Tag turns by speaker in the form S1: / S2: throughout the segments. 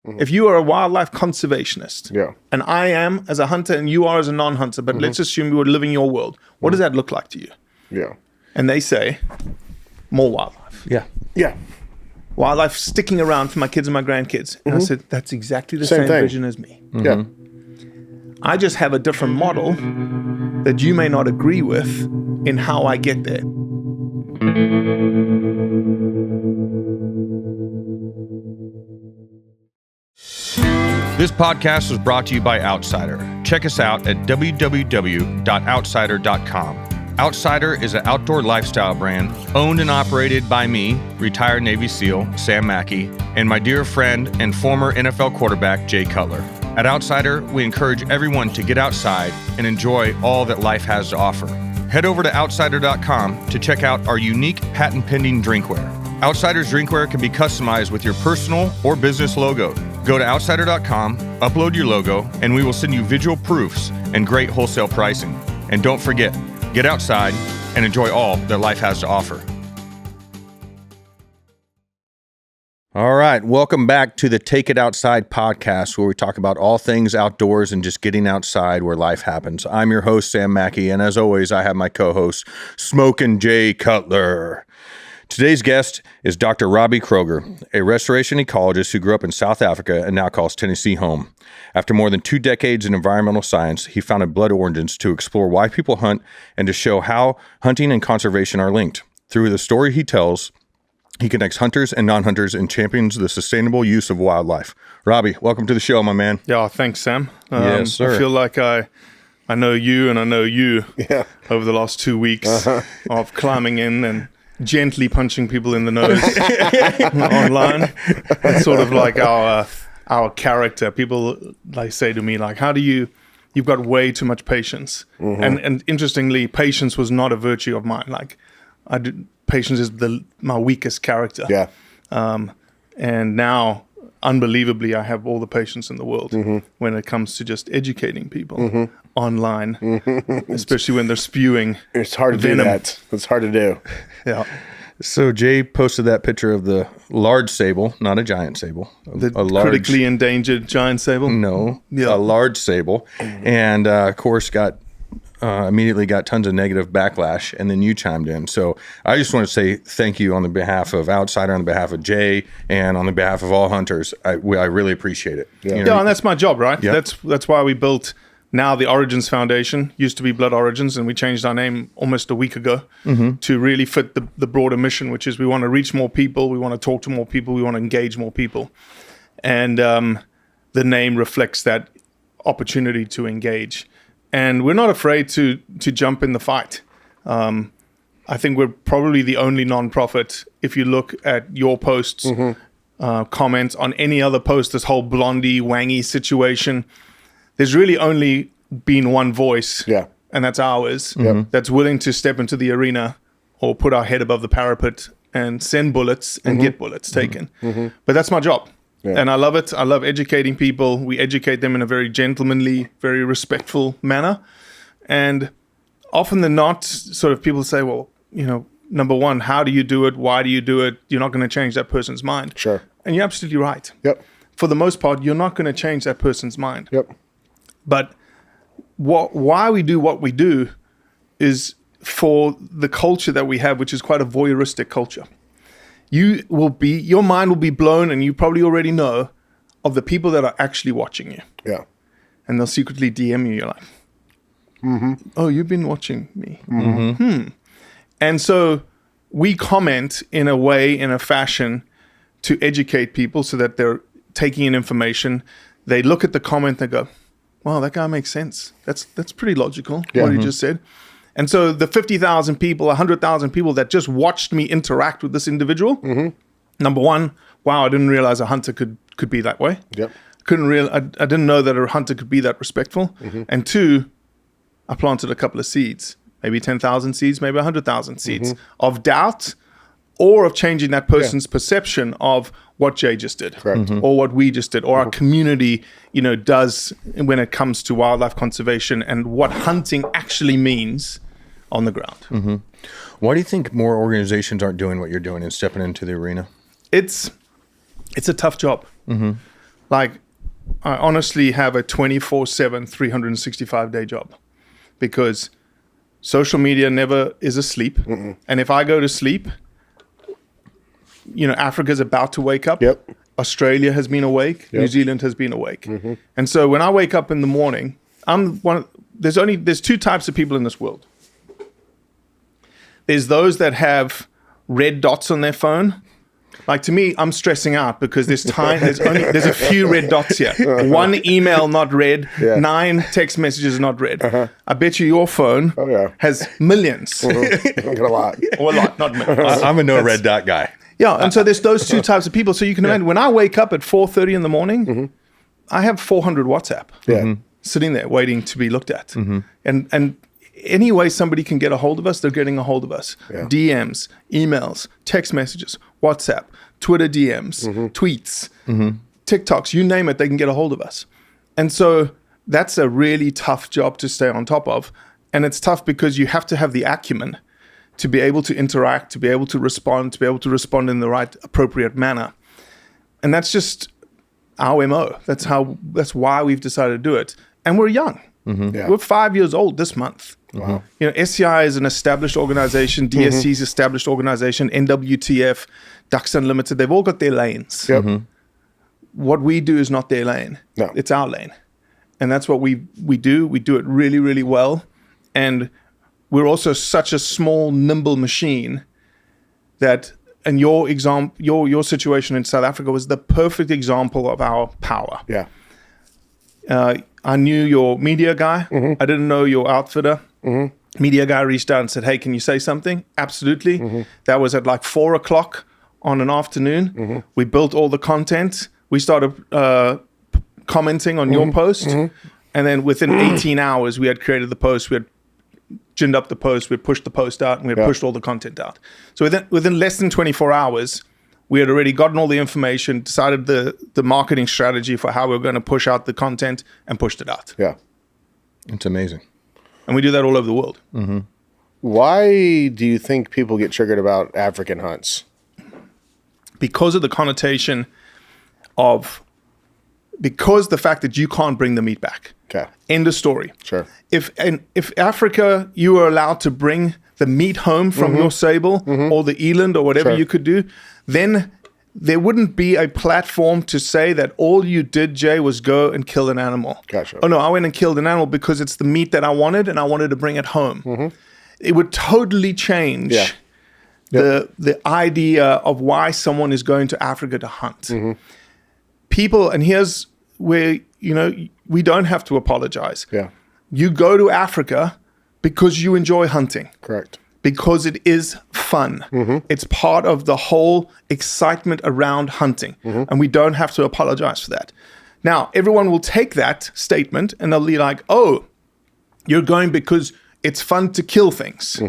S1: If you are a wildlife conservationist,
S2: Yeah.
S1: and I am as a hunter and you are as a non-hunter, but let's assume we were living your world, what does that look like to you?
S2: Yeah.
S1: And they say, more wildlife.
S3: Yeah.
S2: Yeah.
S1: Wildlife sticking around for my kids and my grandkids. And I said, that's exactly the same
S2: thing.
S1: vision as me.
S2: Yeah.
S1: I just have a different model that you may not agree with in how I get there.
S3: This podcast was brought to you by Outsider. Check us out at www.outsider.com. Outsider is an outdoor lifestyle brand owned and operated by me, retired Navy SEAL Sam Mackey, and my dear friend and former NFL quarterback Jay Cutler. At Outsider, we encourage everyone to get outside and enjoy all that life has to offer. Head over to outsider.com to check out our unique patent-pending drinkware. Outsider's drinkware can be customized with your personal or business logo. Go to outsider.com, upload your logo, and we will send you visual proofs and great wholesale pricing. And don't forget, get outside and enjoy all that life has to offer. All right, welcome back to the Take It Outside podcast, where we talk about all things outdoors and just getting outside where life happens. I'm your host, Sam Mackey, and as always, I have my co-host, Mackey and Jay Cutler. Today's guest is Dr. Robbie Kröger, a restoration ecologist who grew up in South Africa and now calls Tennessee home. After more than 2 decades in environmental science, he founded Blood Origins to explore why people hunt and to show how hunting and conservation are linked. Through the story he tells, he connects hunters and non-hunters and champions the sustainable use of wildlife. Robbie, welcome to the show, my man.
S1: Yeah, thanks, Sam.
S3: Yes, sir.
S1: I feel like I know you and I know you over the last 2 weeks of climbing in and gently punching people in the nose online. It's sort of like our character. People like say to me, like, how do you've got way too much patience. And interestingly, patience was not a virtue of mine. Like patience is my weakest character.
S2: Yeah.
S1: And now, unbelievably, I have all the patience in the world when it comes to just educating people online, especially when they're spewing.
S2: It's hard to
S1: venom.
S2: do that. It's hard to do.
S1: Yeah.
S3: So Jay posted that picture of the large sable, not a giant sable.
S1: The
S3: a large,
S1: critically endangered giant sable?
S3: No,
S1: Yeah.
S3: a large sable. And of course immediately got tons of negative backlash, and then you chimed in. So I just want to say thank you on the behalf of Outsider, on the behalf of Jay, and on the behalf of all hunters. I really appreciate it.
S2: Yeah.
S3: You know,
S1: And that's my job, right?
S3: Yeah.
S1: That's why we built now the Origins Foundation. Used to be Blood Origins, and we changed our name almost a week ago to really fit the broader mission, which is we want to reach more people, we want to talk to more people, we want to engage more people. And the name reflects that opportunity to engage. And we're not afraid to jump in the fight. I think we're probably the only nonprofit, if you look at your posts, comments on any other post, this whole blondie, wangy situation, there's really only been one voice, and that's ours, that's willing to step into the arena or put our head above the parapet and send bullets and get bullets taken. But that's my job. Yeah. And I love it. I love educating people. We educate them in a very gentlemanly, very respectful manner. And often than not, sort of people say, well, number one, how do you do it? Why do you do it? You're not going to change that person's mind.
S2: Sure.
S1: And you're absolutely right.
S2: Yep.
S1: For the most part, you're not going to change that person's mind.
S2: Yep.
S1: But why we do what we do is for the culture that we have, which is quite a voyeuristic culture. Your mind will be blown, and you probably already know, of the people that are actually watching you.
S2: Yeah.
S1: And they'll secretly DM you. You're like, oh, you've been watching me. And so we comment in a way, in a fashion, to educate people so that they're taking in information. They look at the comment, they go, wow, that guy makes sense. That's pretty logical, what he just said. And so the 50,000 people, 100,000 people that just watched me interact with this individual, number one, wow, I didn't realize a hunter could be that way.
S2: Yep.
S1: I didn't know that a hunter could be that respectful. And two, I planted a couple of seeds, maybe 10,000 seeds, maybe 100,000 seeds of doubt or of changing that person's perception of what Jay just did, or what we just did, or our community, does when it comes to wildlife conservation and what hunting actually means on the ground.
S3: Why do you think more organizations aren't doing what you're doing and stepping into the arena?
S1: It's a tough job. Like, I honestly have a 24/7, 365-day job because social media never is asleep. And if I go to sleep, Africa's about to wake up.
S2: Yep.
S1: Australia has been awake.
S2: Yep.
S1: New Zealand has been awake. And so when I wake up in the morning, there's two types of people in this world. There's those that have red dots on their phone. Like, to me, I'm stressing out because there's a few red dots here. One email not read, 9 text messages not read. I bet you your phone has millions.
S2: Got a lot.
S1: Or a lot, not millions.
S3: I'm a no red dot guy.
S1: Yeah, and so there's those two types of people. So you can imagine, when I wake up at 4:30 in the morning, I have 400 WhatsApp sitting there waiting to be looked at. And any way somebody can get a hold of us, they're getting a hold of us. DMs, emails, text messages, WhatsApp, Twitter DMs, tweets, TikToks, you name it, they can get a hold of us. And so that's a really tough job to stay on top of. And it's tough because you have to have the acumen to be able to interact, to be able to respond in the right, appropriate manner. And that's just our MO. That's why we've decided to do it. And we're young. We're 5 years old this month.
S2: Wow.
S1: SCI is an established organization, DSC is established organization, NWTF, Ducks Unlimited, they've all got their lanes. What we do is not their lane.
S2: No.
S1: It's our lane. And that's what we do. We do it really, really well. And we're also such a small, nimble machine that, and your situation in South Africa was the perfect example of our power.
S2: Yeah.
S1: I knew your media guy. I didn't know your outfitter. Media guy reached out and said, hey, can you say something? Absolutely. That was at like 4:00 on an afternoon. We built all the content. We started commenting on your post. And then within 18 hours, we had created the post. We had ginned up the post. We had pushed the post out, and we had pushed all the content out. So within less than 24 hours, we had already gotten all the information, decided the marketing strategy for how we were going to push out the content, and pushed it out.
S2: Yeah.
S3: It's amazing.
S1: And we do that all over the world.
S2: Why do you think people get triggered about African hunts?
S1: Because of the connotation because the fact that you can't bring the meat back.
S2: Okay.
S1: End of story.
S2: Sure.
S1: If Africa, you were allowed to bring the meat home from your sable or the eland or whatever you could do, then there wouldn't be a platform to say that all you did, Jay, was go and kill an animal.
S2: Gotcha.
S1: Oh no, I went and killed an animal because it's the meat that I wanted and I wanted to bring it home. It would totally change the idea of why someone is going to Africa to hunt. People, and here's where, we don't have to apologize.
S2: Yeah.
S1: You go to Africa because you enjoy hunting.
S2: Correct.
S1: Because it is fun. It's part of the whole excitement around hunting. And we don't have to apologize for that. Now, everyone will take that statement and they'll be like, oh, you're going because it's fun to kill things.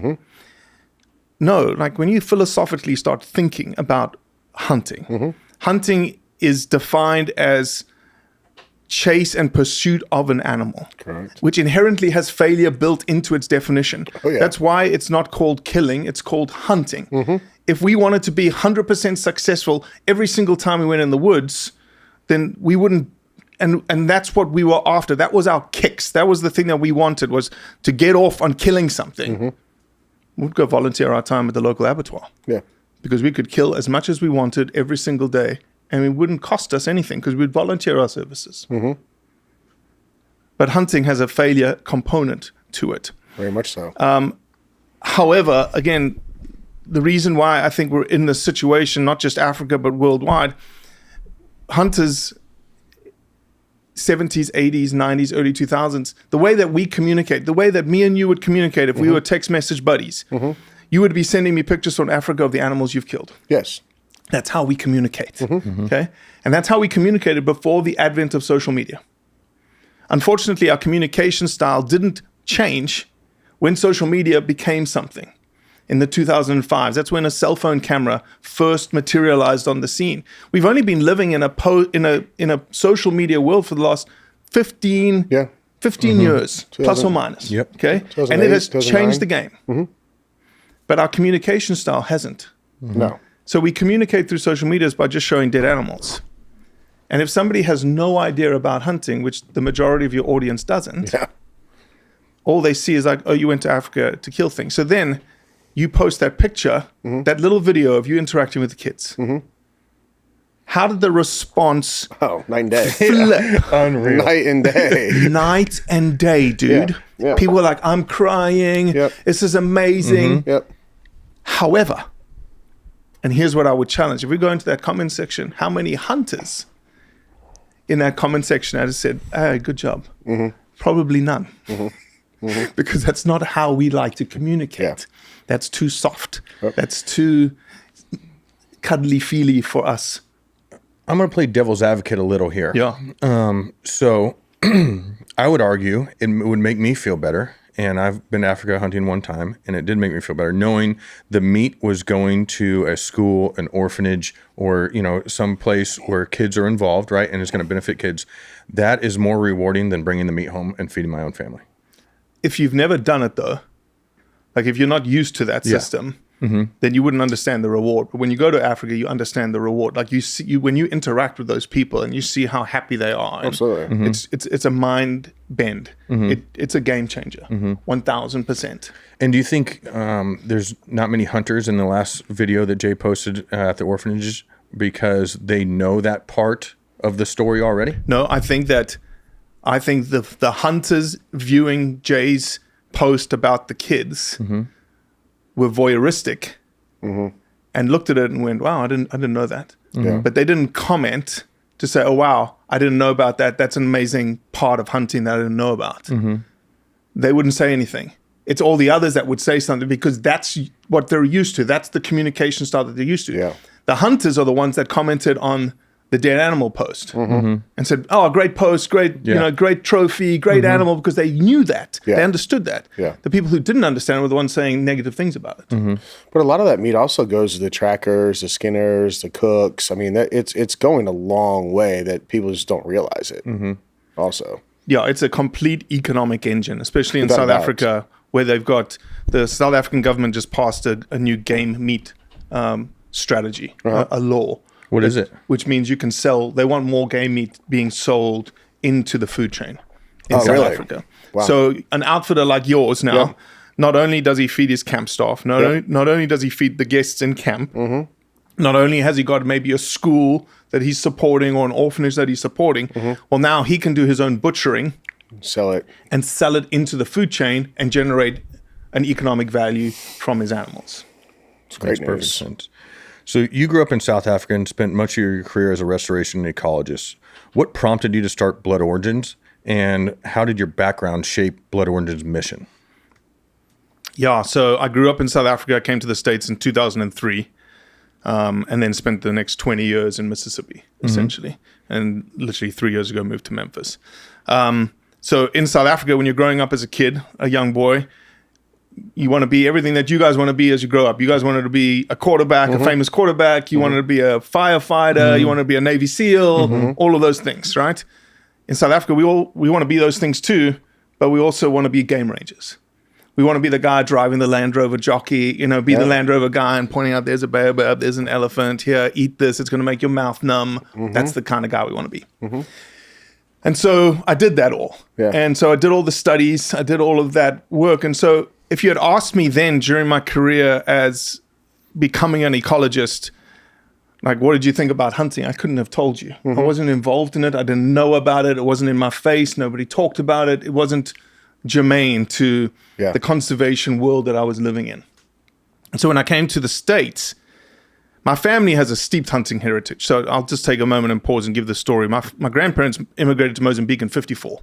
S1: No, like when you philosophically start thinking about hunting, hunting is defined as chase and pursuit of an animal.
S2: Correct.
S1: Which inherently has failure built into its definition. That's why it's not called killing, it's called hunting. If we wanted to be 100% successful every single time we went in the woods, then we wouldn't, and that's what we were after. That was our kicks. That was the thing that we wanted, was to get off on killing something. We'd go volunteer our time at the local abattoir.
S2: Yeah.
S1: Because we could kill as much as we wanted every single day, and it wouldn't cost us anything because we'd volunteer our services. But hunting has a failure component to it.
S2: Very much so.
S1: However, again, the reason why I think we're in this situation, not just Africa, but worldwide, hunters, 70s, 80s, 90s, early 2000s, the way that we communicate, the way that me and you would communicate if we were text message buddies, you would be sending me pictures from Africa of the animals you've killed.
S2: Yes.
S1: That's how we communicate, okay? And that's how we communicated before the advent of social media. Unfortunately, our communication style didn't change when social media became something in the 2005s. That's when a cell phone camera first materialized on the scene. We've only been living in a social media world for the last 15 years, plus or minus. Okay, and it has changed the game. But our communication style hasn't.
S2: No.
S1: So we communicate through social media by just showing dead animals. And if somebody has no idea about hunting, which the majority of your audience doesn't, all they see is like, oh, you went to Africa to kill things. So then you post that picture, that little video of you interacting with the kids. How did the response
S2: night and day.
S1: flip?
S3: Unreal.
S2: Night and day.
S1: Night and day, dude.
S2: Yeah.
S1: People were like, I'm crying.
S2: Yep.
S1: This is amazing.
S2: Yep.
S1: However, and here's what I would challenge. If we go into that comment section, how many hunters in that comment section I just said, hey, good job? Probably none. Because that's not how we like to communicate. That's too soft. That's too cuddly-feely for us.
S3: I'm going to play devil's advocate a little here. So I would argue it would make me feel better. And I've been Africa hunting one time, and it did make me feel better knowing the meat was going to a school, an orphanage, or, some place where kids are involved, right? And it's going to benefit kids. That is more rewarding than bringing the meat home and feeding my own family.
S1: If you've never done it, though, like if you're not used to that system, then you wouldn't understand the reward. But when you go to Africa, you understand the reward. Like you see, when you interact with those people and you see how happy they are,
S2: Absolutely.
S1: It's a mind bend. It's a game changer, 1,000%.
S3: And do you think there's not many hunters in the last video that Jay posted at the orphanages because they know that part of the story already?
S1: No, I think the hunters viewing Jay's post about the kids were voyeuristic and looked at it and went, wow, I didn't know that. But they didn't comment to say, oh, wow, I didn't know about that. That's an amazing part of hunting that I didn't know about. They wouldn't say anything. It's all the others that would say something because that's what they're used to. That's the communication style that they're used to. The hunters are the ones that commented on the dead animal post and said, oh, great post, great, great trophy, great animal, because they knew that. They understood that. The people who didn't understand were the ones saying negative things about it.
S2: But a lot of that meat also goes to the trackers, the skinners, the cooks. I mean, it's going a long way that people just don't realize it also.
S1: Yeah, it's a complete economic engine, especially in South Africa, where they've got the South African government just passed a new game meat strategy, a law.
S3: What is it?
S1: Which means you can sell, they want more game meat being sold into the food chain in South Africa.
S2: Wow.
S1: So an outfitter like yours now, not only does he feed his camp staff, not only does he feed the guests in camp, not only has he got maybe a school that he's supporting or an orphanage that he's supporting, well, now he can do his own butchering.
S2: Sell it.
S1: And sell it into the food chain and generate an economic value from his animals.
S2: It's great
S3: Makes perfect sense. So you grew up in South Africa and spent much of your career as a restoration ecologist. What prompted you to start Blood Origins, and how did your background shape Blood Origins' mission?
S1: Yeah, so I grew up in South Africa. I came to the States in 2003, and then spent the next 20 years in Mississippi, essentially. And literally 3 years ago, moved to Memphis. So in South Africa, when you're growing up as a kid, a young boy, you want to be everything that you guys want to be as you grow up. You guys wanted to be a quarterback, a famous quarterback. You wanted to be a firefighter. You wanted to be a Navy SEAL, all of those things, right? In South Africa, we want to be those things too, but we also want to be game rangers. We want to be the guy driving the Land Rover jockey, be the Land Rover guy and pointing out there's a bear, there's an elephant, here, eat this, it's going to make your mouth numb. That's the kind of guy we want to be. And so I did that all. And so I did all the studies, I did all of that work. And so if you had asked me then during my career as becoming an ecologist, like, what did you think about hunting? I couldn't have told you. I wasn't involved in it. I didn't know about it. It wasn't in my face. Nobody talked about it. It wasn't germane to the conservation world that I was living in. And so when I came to the States, my family has a steeped hunting heritage. So I'll just take a moment and pause and give the story. My grandparents immigrated to Mozambique in 1954.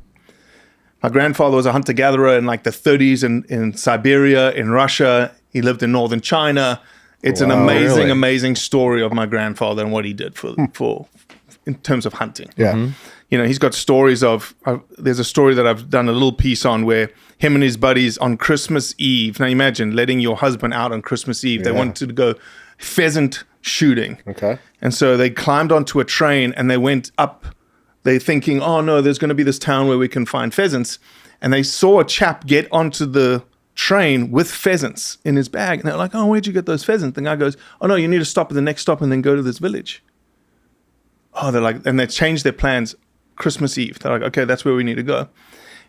S1: My grandfather was a hunter-gatherer in like the 30s in Siberia, in Russia. He lived in northern China. It's an amazing, amazing story of my grandfather and what he did for in terms of hunting. He's got stories of, there's a story that I've done a little piece on where him and his buddies on Christmas Eve, now imagine letting your husband out on Christmas Eve. They wanted to go pheasant shooting. And so they climbed onto a train and they went up. They're thinking, oh no, there's going to be this town where we can find pheasants. And they saw a chap get onto the train with pheasants in his bag. And they're like, oh, where'd you get those pheasants? The guy goes, oh no, you need to stop at the next stop and then go to this village. oh, they're like, and they changed their plans Christmas Eve. They're like, okay, that's where we need to go.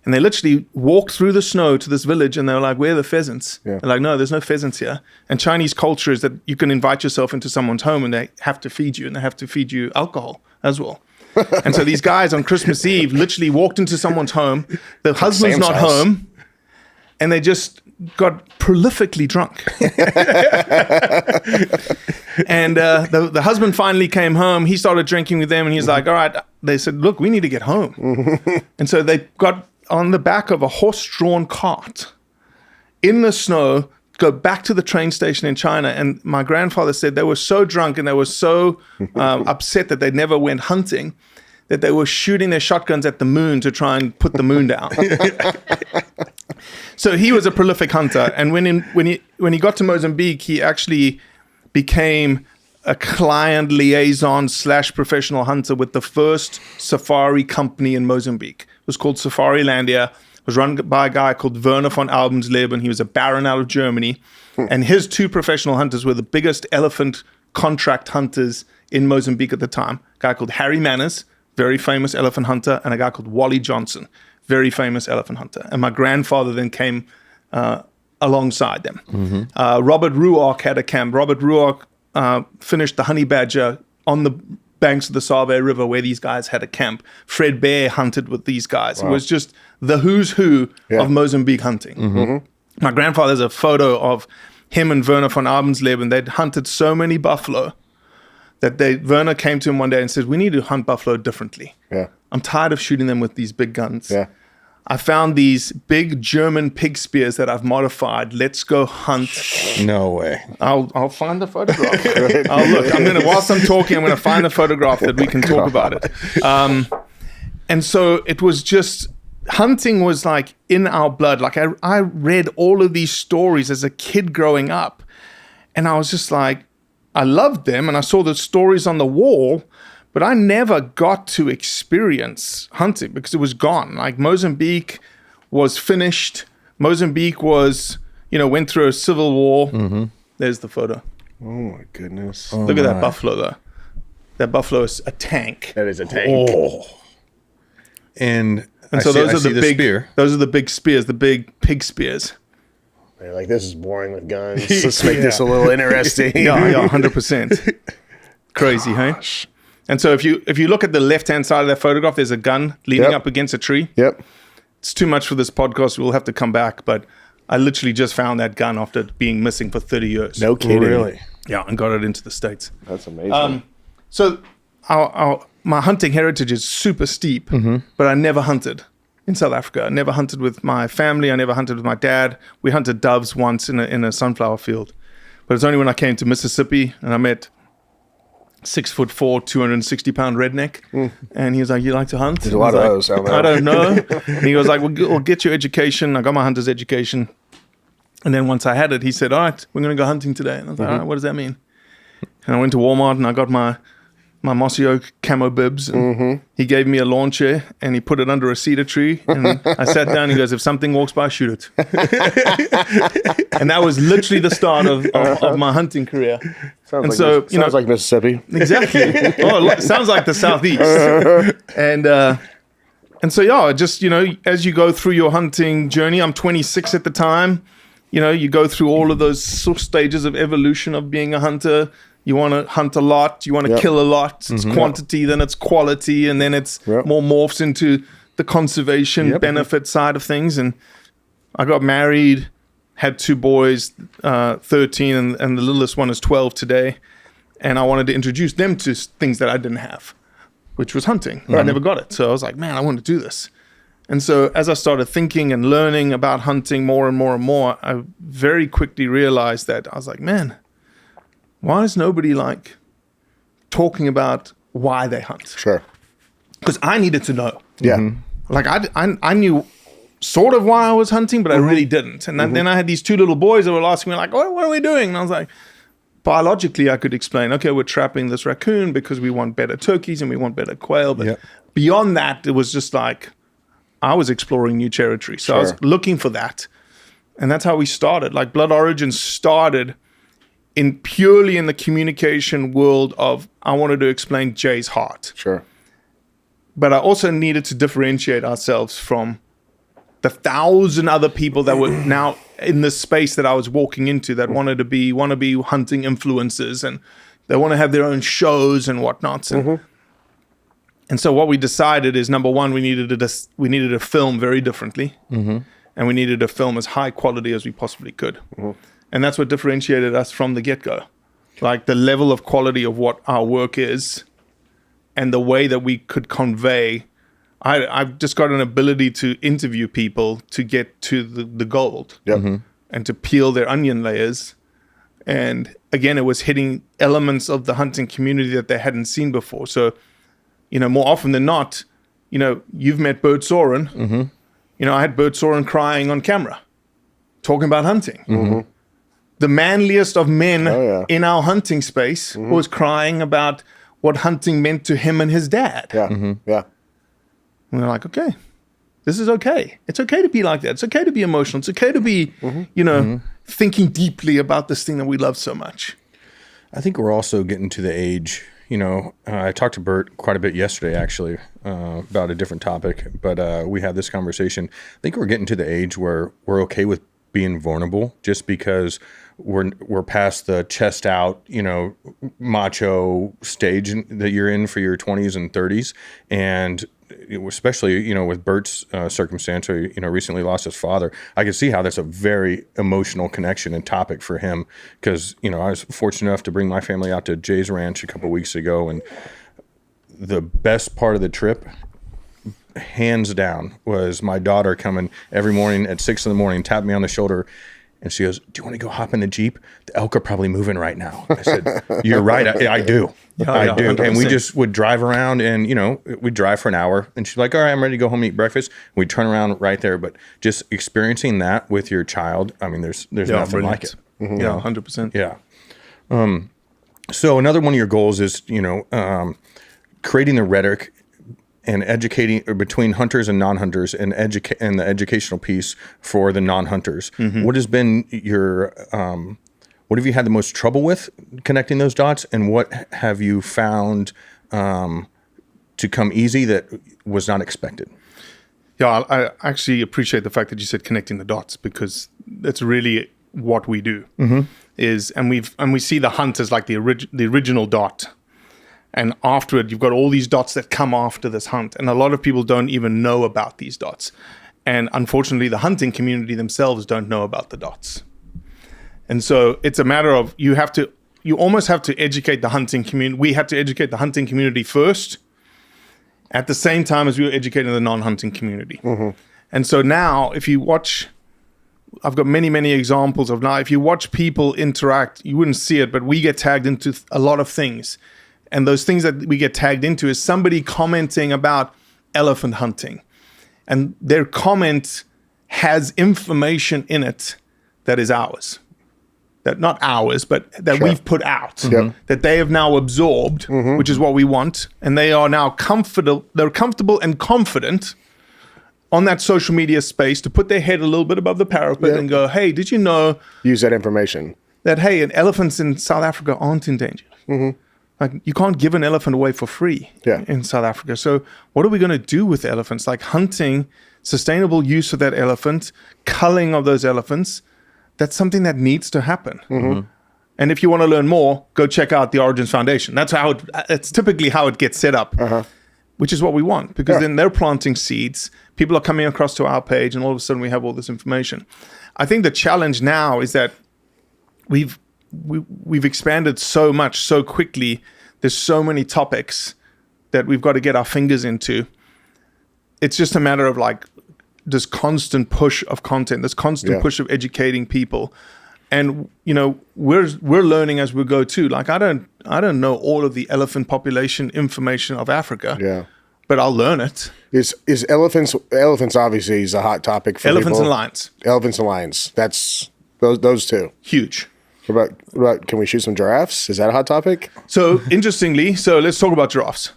S1: And they literally walked through the snow to this village, and they were like, where are the pheasants?
S2: Yeah.
S1: They're like, no, there's no pheasants here. And Chinese culture is that you can invite yourself into someone's home and they have to feed you, and they have to feed you alcohol as well. And so these guys on Christmas Eve literally walked into someone's home. The husband's
S2: Sam's
S1: not
S2: house.
S1: home, and they just got prolifically drunk. And the husband finally came home. He started drinking with them, and he's like, all right. They said, look, we need to get home. And so they got on the back of a horse-drawn cart in the snow, go back to the train station in China. And my grandfather said they were so drunk and they were so upset that they never went hunting that they were shooting their shotguns at the moon to try and put the moon down. So he was a prolific hunter. And when he got to Mozambique, he actually became a client liaison / professional hunter with the first safari company in Mozambique. It was called Safarilandia. It was run by a guy called Werner von Albensleben. He was a baron out of Germany. And his 2 professional hunters were the biggest elephant contract hunters in Mozambique at the time. A guy called Harry Manners, very famous elephant hunter, and a guy called Wally Johnson, very famous elephant hunter. And my grandfather then came alongside them. Robert Ruark had a camp. Robert Ruark finished the honey badger on the banks of the Save River where these guys had a camp. Fred Bear hunted with these guys. Wow. It was just the who's who of Mozambique hunting. My grandfather has a photo of him and Werner von Albensleben. They'd hunted so many buffalo that Werner came to him one day and said, we need to hunt buffalo differently.
S2: Yeah.
S1: I'm tired of shooting them with these big guns.
S2: Yeah.
S1: I found these big German pig spears that I've modified. Let's go hunt.
S3: No way.
S1: I'll find the photograph. Whilst I'm talking, I'm gonna find the photograph that we can talk about it. And so it was just, hunting was like in our blood. Like I read all of these stories as a kid growing up, and I was just like, I loved them, and I saw the stories on the wall, but I never got to experience hunting because it was gone. Like Mozambique was finished. Mozambique was, went through a civil war. There's the photo.
S2: Oh my goodness.
S1: Look at that buffalo though. That buffalo is a tank.
S2: That is a tank.
S3: Oh. And
S1: so those are the big
S3: spear.
S1: Those are the big spears, the big pig spears.
S2: They're like, this is boring with guns. Let's make this a little interesting.
S1: Yeah, 100%. Crazy, hey? And so if you look at the left-hand side of that photograph, there's a gun leaning up against a tree.
S2: Yep.
S1: It's too much for this podcast. We'll have to come back. But I literally just found that gun after being missing for 30 years.
S2: No kidding.
S3: Really?
S1: Yeah, and got it into the States.
S2: That's amazing.
S1: So my hunting heritage is super steep, but I never hunted in South Africa. I never hunted with my family. I never hunted with my dad. We hunted doves once in a sunflower field. But it's only when I came to Mississippi and I met 6'4", 260-pound redneck, and he was like, "You like to hunt?"
S2: There's a lot of those.
S1: I don't know. And he was like, "Well, get your education." I got my hunter's education, and then once I had it, he said, "All right, we're going to go hunting today." And I was like, "All right, what does that mean?" And I went to Walmart and I got my mossy oak camo bibs, and he gave me a lawn chair and he put it under a cedar tree, and I sat down and he goes, "If something walks by, shoot it." And that was literally the start of my hunting career.
S2: Sounds like Mississippi.
S1: Exactly. It sounds like the Southeast. And so, yeah, just, as you go through your hunting journey, I'm 26 at the time, you go through all of those sort of stages of evolution of being a hunter. You want to hunt a lot. You want to kill a lot. It's quantity, then it's quality, and then it's more morphs into the conservation benefit side of things. And I got married, had 2 boys, 13, and the littlest one is 12 today. And I wanted to introduce them to things that I didn't have, which was hunting. I never got it. So I was like, man, I want to do this. And so as I started thinking and learning about hunting more and more and more, I very quickly realized that I was like, man, why is nobody talking about why they hunt?
S2: Sure.
S1: Because I needed to know.
S2: Yeah.
S1: Like I knew sort of why I was hunting, but I really didn't. And then I had these 2 little boys that were asking me like, what are we doing? And I was like, biologically, I could explain, okay, we're trapping this raccoon because we want better turkeys and we want better quail. But beyond that, it was just like, I was exploring new territory. So I was looking for that. And that's how we started. Like Blood Origins started purely in the communication world of, I wanted to explain Jay's heart.
S2: Sure.
S1: But I also needed to differentiate ourselves from the 1,000 other people that were now in this space that I was walking into that want to be hunting influencers, and they want to have their own shows and whatnots. And so what we decided is, number one, we needed to film very differently, and we needed to film as high quality as we possibly could. And that's what differentiated us from the get-go. Like the level of quality of what our work is and the way that we could convey. I've just got an ability to interview people to get to the gold and to peel their onion layers. And again, it was hitting elements of the hunting community that they hadn't seen before. So, more often than not, you've met Bert Soren. I had Bert Soren crying on camera, talking about hunting. The manliest of men in our hunting space was crying about what hunting meant to him and his dad. And we're like, okay, this is okay. It's okay to be like that. It's okay to be emotional. It's okay to be, thinking deeply about this thing that we love so much.
S3: I think we're also getting to the age, I talked to Bert quite a bit yesterday, actually, about a different topic, but we had this conversation. I think we're getting to the age where we're okay with being vulnerable, just because we're past the chest out, macho stage that you're in for your 20s and 30s. And especially, with Bert's circumstance, where, recently lost his father, I can see how that's a very emotional connection and topic for him. Because, I was fortunate enough to bring my family out to Jay's ranch a couple of weeks ago. And the best part of the trip, hands down, was my daughter coming every morning at 6 a.m, tapped me on the shoulder, and she goes, "Do you want to go hop in the Jeep? The elk are probably moving right now." I said, "You're right. I do. I do." 100%. And we just would drive around, and we'd drive for an hour, and she's like, "All right, I'm ready to go home and eat breakfast." We'd turn around right there. But just experiencing that with your child, I mean, there's nothing like it.
S1: Yeah, 100%.
S3: Yeah. So another one of your goals is, creating the rhetoric and educating between hunters and non-hunters, and the educational piece for the non-hunters. What has been your, what have you had the most trouble with connecting those dots, and what have you found to come easy that was not expected?
S1: Yeah, I actually appreciate the fact that you said connecting the dots, because that's really what we do. And we see the hunt as like the original dot. And afterward, you've got all these dots that come after this hunt. And a lot of people don't even know about these dots. And unfortunately, the hunting community themselves don't know about the dots. And so it's a matter of, you almost have to educate the hunting community. We had to educate the hunting community first, at the same time as we were educating the non-hunting community. And so now, if you watch, I've got many, many examples of now, if you watch people interact, you wouldn't see it, but we get tagged into a lot of things. And those things that we get tagged into is somebody commenting about elephant hunting. And their comment has information in it that is ours. That not ours, but that we've put out. That they have now absorbed, which is what we want. And they are now comfortable. They're comfortable and confident on that social media space to put their head a little bit above the parapet and go, "Hey, did you know?"
S2: Use that information.
S1: That, hey, elephants in South Africa aren't endangered. Like, you can't give an elephant away for free in South Africa. So what are we going to do with elephants? Like hunting, sustainable use of that elephant, culling of those elephants, that's something that needs to happen. And if you want to learn more, go check out the Origins Foundation. That's how it's typically how it gets set up, which is what we want, because then they're planting seeds. People are coming across to our page, and all of a sudden we have all this information. I think the challenge now is that we've expanded so much so quickly. There's so many topics that we've got to get our fingers into. It's just a matter of like this constant push of content, this constant push of educating people. And we're learning as we go too. Like I don't know all of the elephant population information of Africa. But I'll learn it.
S2: Is elephants obviously is a hot topic for
S1: elephants
S2: people.
S1: And lions.
S2: Elephants and lions. That's those two.
S1: Huge.
S2: What about can we shoot some giraffes? Is that a hot topic?
S1: So interestingly, let's talk about giraffes.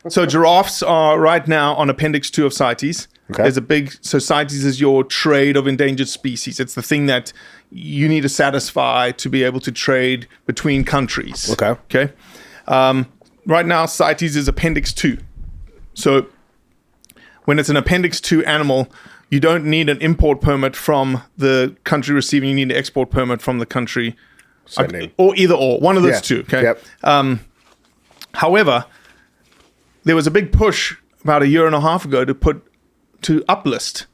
S1: So giraffes are right now on Appendix 2 of CITES.
S2: Okay.
S1: There's a big, so CITES is your trade of endangered species. It's the thing that you need to satisfy to be able to trade between countries. Okay. Right now, CITES is Appendix 2. So when it's an Appendix 2 animal, you don't need an import permit from the country receiving. You need an export permit from the country, or either or, one of those two. Okay.
S2: Yep.
S1: However, there was a big push about a year and a half ago to uplist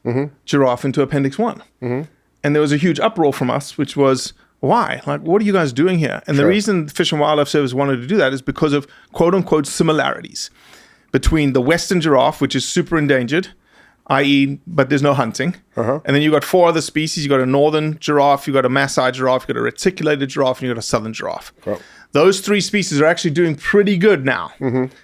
S1: giraffe into Appendix 1. And there was a huge uproar from us, which was, why? Like, what are you guys doing here? And the reason the Fish and Wildlife Service wanted to do that is because of quote unquote similarities between the Western giraffe, which is super endangered, i.e., but there's no hunting. And then you got 4 other species. You got a northern giraffe, you got a Maasai giraffe, you got a reticulated giraffe, and you got a southern giraffe. Those 3 species are actually doing pretty good now.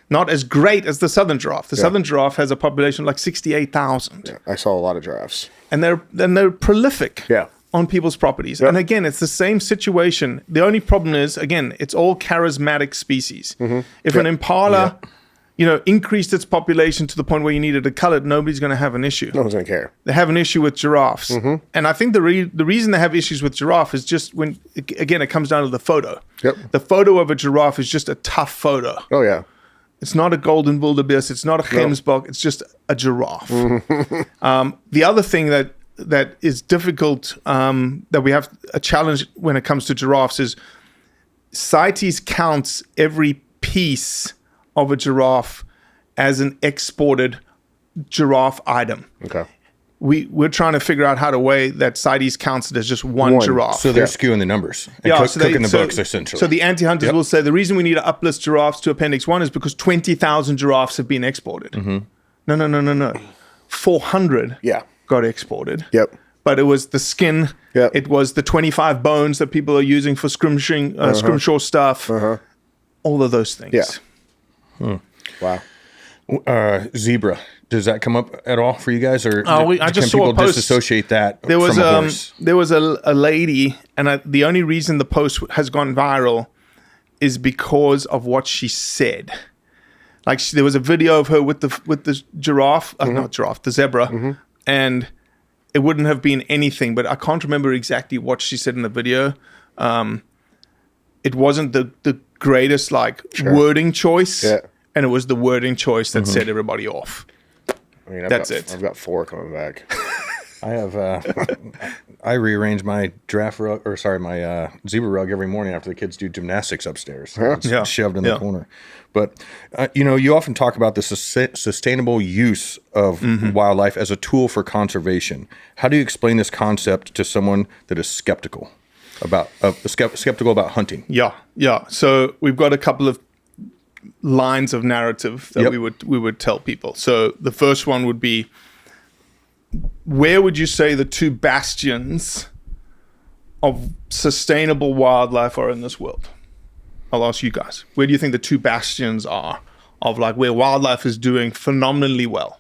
S1: Not as great as the southern giraffe. The southern giraffe has a population of like 68,000.
S2: Yeah, I saw a lot of giraffes.
S1: And they're prolific
S2: Yeah.
S1: on people's properties. And again, it's the same situation. The only problem is, again, it's all charismatic species. If an impala, increased its population to the point where you needed to cull it, nobody's going to have an issue.
S2: No one's going to care.
S1: They have an issue with giraffes. And I think the reason they have issues with giraffe is just when, again, it comes down to the photo. The photo of a giraffe is just a tough photo.
S2: Oh, yeah.
S1: It's not a golden wildebeest. It's not a gemsbok. It's just a giraffe. The other thing that is difficult, that we have a challenge when it comes to giraffes is CITES counts every piece of a giraffe as an exported giraffe item.
S2: Okay.
S1: We're trying to figure out how to weigh that CITES counts it as just one giraffe.
S3: So they're skewing the numbers and cooking the books, essentially.
S1: So the anti-hunters will say the reason we need to uplist giraffes to Appendix 1 is because 20,000 giraffes have been exported. No. 400 got exported. But it was the skin. It was the 25 bones that people are using for scrimshaw stuff. All of those things.
S2: Wow.
S1: Zebra.
S3: Does that come up at all for you guys, or
S1: I just saw a post.
S3: Disassociate that
S1: there was
S3: from a horse?
S1: There was a lady, and the only reason the post has gone viral is because of what she said. Like there was a video of her with the giraffe, not giraffe, the zebra, and it wouldn't have been anything. But I can't remember exactly what she said in the video. It wasn't the greatest wording choice, and it was the wording choice that set everybody off.
S2: I mean,
S1: I've
S2: got 4 coming back.
S3: I have. I rearrange my my zebra rug every morning after the kids do gymnastics upstairs. It's shoved in the corner. But you often talk about the sustainable use of wildlife as a tool for conservation. How do you explain this concept to someone that is skeptical about hunting?
S1: Yeah. So we've got a couple of lines of narrative that we would tell people. So the first one would be, where would you say the 2 bastions of sustainable wildlife are in this world? I'll ask you guys. Where do you think the 2 bastions are of where wildlife is doing phenomenally well?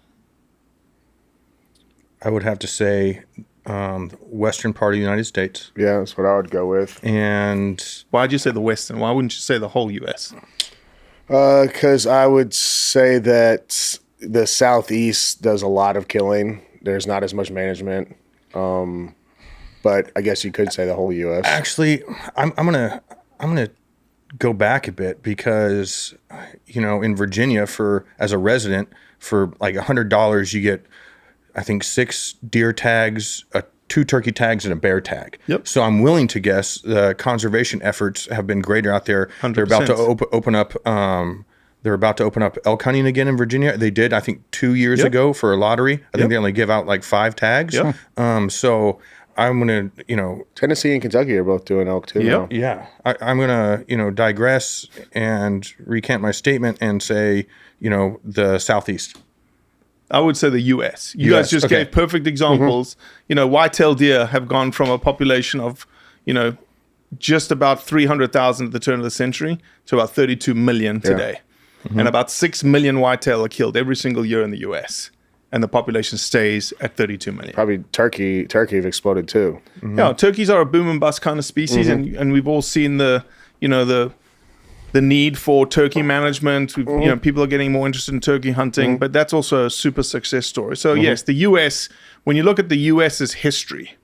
S3: I would have to say western part of the United States.
S2: Yeah, that's what I would go with.
S3: And
S1: why'd you say the western? Why wouldn't you say the whole U.S.?
S2: Because I would say that the Southeast does a lot of killing. There's not as much management. But I guess you could say the whole U.S.
S3: Actually, I'm gonna go back a bit because in Virginia, as a resident, for like $100 you get, I think, 6 deer tags, 2 turkey tags, and a bear tag. So I'm willing to guess the conservation efforts have been greater out there.
S1: 100%.
S3: They're about to open up. They're about to open up elk hunting again in Virginia. They did, I think, 2 years ago for a lottery. I think they only give out like 5 tags. So I'm gonna,
S2: Tennessee and Kentucky are both doing elk too. Now.
S3: Yeah. I'm gonna, digress and recant my statement and say, the Southeast.
S1: I would say the U.S. You guys just gave perfect examples. White-tailed deer have gone from a population of, just about 300,000 at the turn of the century to about 32 million today. And about 6 million whitetail are killed every single year in the U.S. And the population stays at 32 million.
S2: Probably turkey have exploded too.
S1: Yeah, turkeys are a boom and bust kind of species, and we've all seen the the need for turkey management. People are getting more interested in turkey hunting, but that's also a super success story. So yes, the U.S., when you look at the U.S.'s history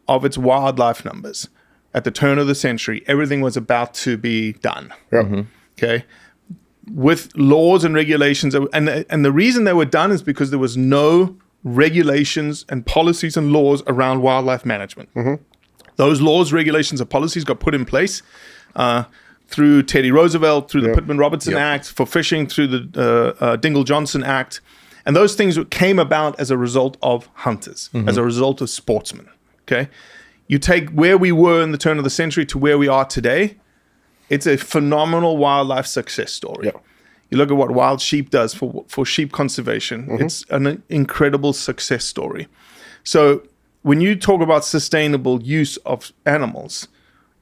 S1: of its wildlife numbers, at the turn of the century, everything was about to be done. Okay, with laws and regulations, and the reason they were done is because there was no regulations and policies and laws around wildlife management. Those laws, regulations, and policies got put in place through Teddy Roosevelt, through the Pittman-Robertson Act, for fishing, through the Dingell-Johnson Act. And those things came about as a result of hunters, as a result of sportsmen. Okay, you take where we were in the turn of the century to where we are today, it's a phenomenal wildlife success story. Yep. You look at what wild sheep does for sheep conservation. It's an incredible success story. So when you talk about sustainable use of animals,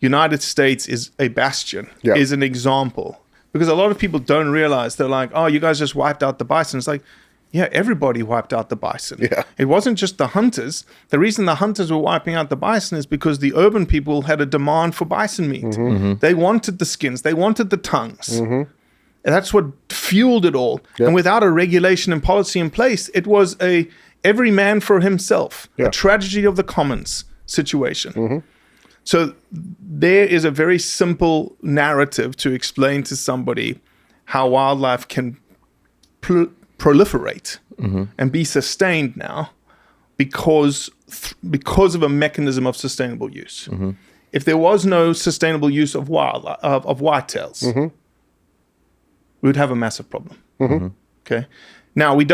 S1: United States is a bastion, is an example. Because a lot of people don't realize, they're like, oh, you guys just wiped out the bison. It's like, yeah, everybody wiped out the bison. Yeah. It wasn't just the hunters. The reason the hunters were wiping out the bison is because the urban people had a demand for bison meat. They wanted the skins. They wanted the tongues. And that's what fueled it all. And without a regulation and policy in place, it was a every man for himself, a tragedy of the commons situation. So there is a very simple narrative to explain to somebody how wildlife can proliferate and be sustained now because of a mechanism of sustainable use. If there was no sustainable use of wildlife, of whitetails, we would have a massive problem. Okay. Now we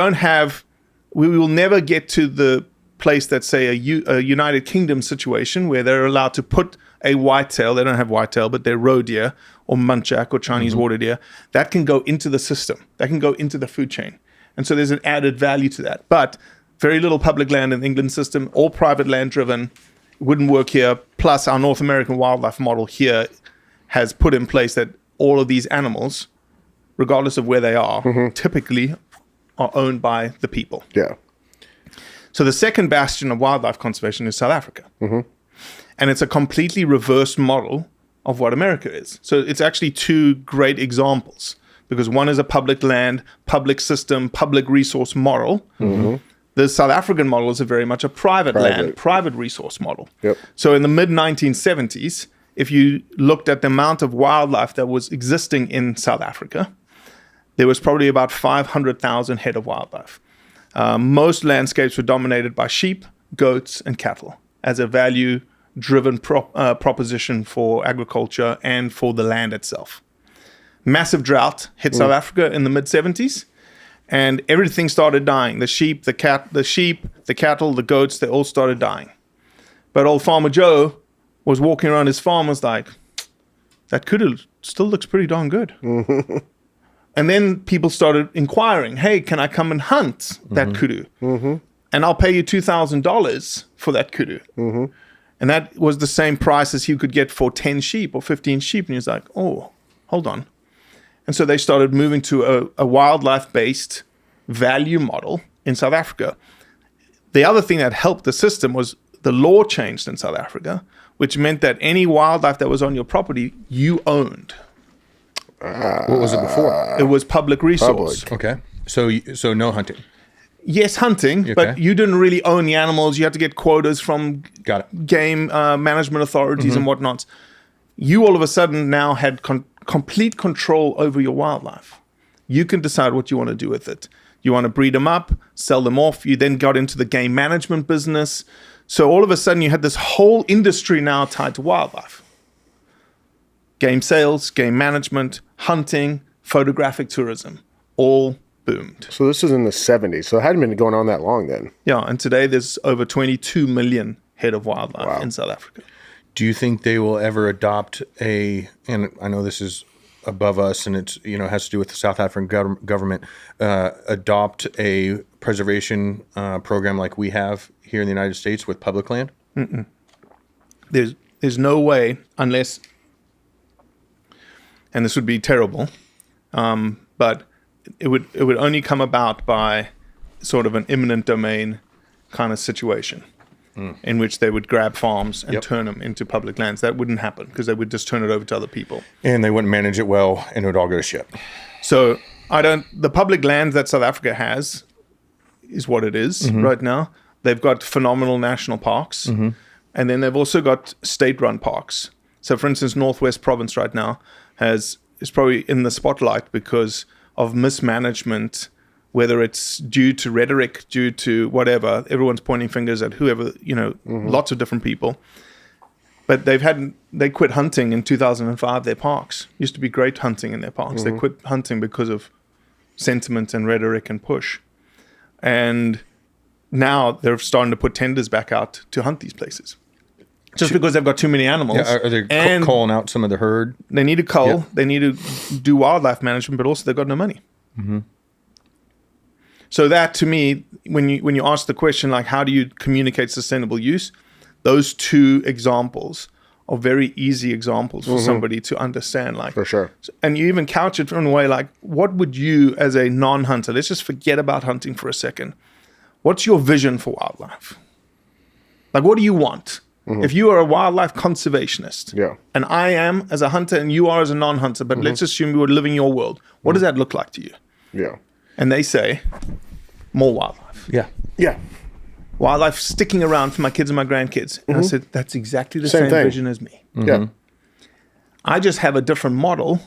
S1: will never get to the place that's, say, a United Kingdom situation where they're allowed to put a whitetail. They don't have whitetail, but they're roe deer or muntjac or Chinese water deer. That can go into the system. That can go into the food chain. And so there's an added value to that. But very little public land in the England system, all private land driven, wouldn't work here. Plus our North American wildlife model here has put in place that all of these animals, regardless of where they are, typically are owned by the people. Yeah. So the second bastion of wildlife conservation is South Africa. And it's a completely reversed model of what America is. So it's actually two great examples, because one is a public land, public system, public resource model. The South African model is very much a private land, private resource model. So in the mid-1970s, if you looked at the amount of wildlife that was existing in South Africa, there was probably about 500,000 head of wildlife. Most landscapes were dominated by sheep, goats, and cattle as a value-driven proposition for agriculture and for the land itself. Massive drought hit South Africa in the mid-70s, and everything started dying. The sheep, the cattle, the goats, they all started dying. But old Farmer Joe was walking around his farm, was like, that kudu still looks pretty darn good. And then people started inquiring, hey, can I come and hunt that kudu? And I'll pay you $2,000 for that kudu. And that was the same price as you could get for 10 sheep or 15 sheep. And he was like, oh, hold on. And so they started moving to a wildlife-based value model in South Africa. The other thing that helped the system was the law changed in South Africa, which meant that any wildlife that was on your property, you owned.
S3: What was it before?
S1: It was public resource.
S3: Okay. So no hunting.
S1: Yes, hunting, but you didn't really own the animals. You had to get quotas from game management authorities and whatnot. You all of a sudden now had complete control over your wildlife. You can decide what you want to do with it. You want to breed them up, sell them off. You then got into the game management business. So all of a sudden you had this whole industry now tied to wildlife. Game sales, game management, hunting, photographic tourism, all boomed.
S2: So this is in the 70s. So it hadn't been going on that long then.
S1: Yeah, and today there's over 22 million head of wildlife in South Africa.
S3: Do you think they will ever adopt and I know this is above us and it's, has to do with the South African government, adopt a preservation program like we have here in the United States with public land?
S1: There's no way, unless, and this would be terrible, but it would only come about by sort of an eminent domain kind of situation. in which they would grab farms and turn them into public lands. That wouldn't happen because they would just turn it over to other people.
S3: And they wouldn't manage it well, and it would all go to shit.
S1: So the public lands that South Africa has is what it is right now. They've got phenomenal national parks, and then they've also got state-run parks. So, for instance, Northwest Province right now is probably in the spotlight because of mismanagement, whether it's due to rhetoric, due to whatever. Everyone's pointing fingers at whoever, lots of different people. But they quit hunting in 2005, their parks. Used to be great hunting in their parks. They quit hunting because of sentiment and rhetoric and push. And now they're starting to put tenders back out to hunt these places. Just because they've got too many animals.
S3: Yeah, are they calling out some of the herd?
S1: They need to cull. Yeah. They need to do wildlife management, but also they've got no money. So that, to me, when you ask the question, like, how do you communicate sustainable use? Those two examples are very easy examples for somebody to understand. Like,
S2: for sure.
S1: And you even couch it in a way like, what would you, as a non-hunter, let's just forget about hunting for a second. What's your vision for wildlife? Like, what do you want? If you are a wildlife conservationist, and I am as a hunter and you are as a non-hunter, but let's assume we were living your world, what does that look like to you?
S2: Yeah.
S1: And they say, more wildlife.
S3: Yeah.
S2: Yeah.
S1: Wildlife sticking around for my kids and my grandkids. And I said, that's exactly the same vision as me.
S2: Yeah.
S1: I just have a different model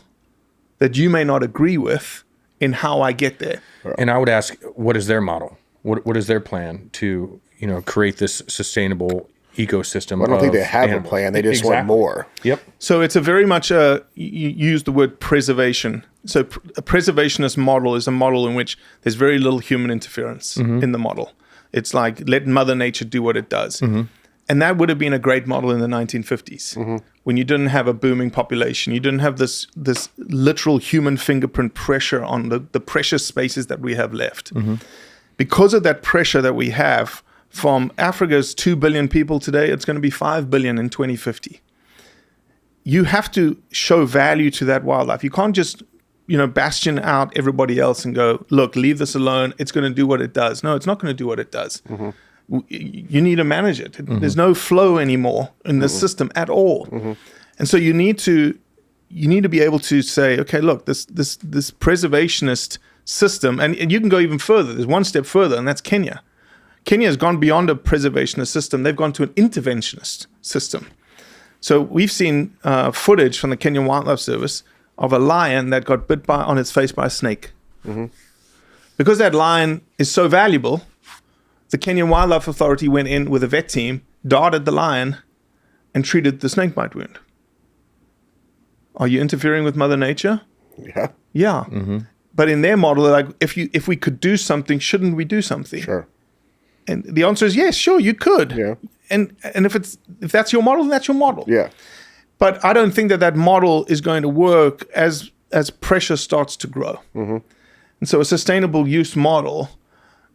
S1: that you may not agree with in how I get there.
S3: And I would ask, what is their model? What is their plan to, create this sustainable ecosystem?
S2: I don't think they have a plan. They just want more.
S3: Yep.
S1: So it's a very much you use the word preservation. So a preservationist model is a model in which there's very little human interference in the model. It's like, let Mother Nature do what it does. And that would have been a great model in the 1950s when you didn't have a booming population. You didn't have this literal human fingerprint pressure on the precious spaces that we have left. Because of that pressure that we have, from Africa's 2 billion people today, it's going to be 5 billion in 2050. You have to show value to that wildlife. You can't just, bastion out everybody else and go, look, leave this alone. It's going to do what it does. No, it's not going to do what it does. You need to manage it. There's no flow anymore in this system at all. And so you need to be able to say, okay, look, this preservationist system, and you can go even further. There's one step further, and that's Kenya. Kenya has gone beyond a preservationist system. They've gone to an interventionist system. So we've seen footage from the Kenyan Wildlife Service of a lion that got bit on its face by a snake. Because that lion is so valuable, the Kenyan Wildlife Authority went in with a vet team, darted the lion, and treated the snake bite wound. Are you interfering with Mother Nature?
S2: Yeah.
S1: Yeah. But in their model, they're like, if we could do something, shouldn't we do something?
S2: Sure.
S1: And the answer is yes, sure, you could.
S2: Yeah.
S1: And if that's your model, then that's your model.
S2: Yeah.
S1: But I don't think that model is going to work as pressure starts to grow. And so a sustainable use model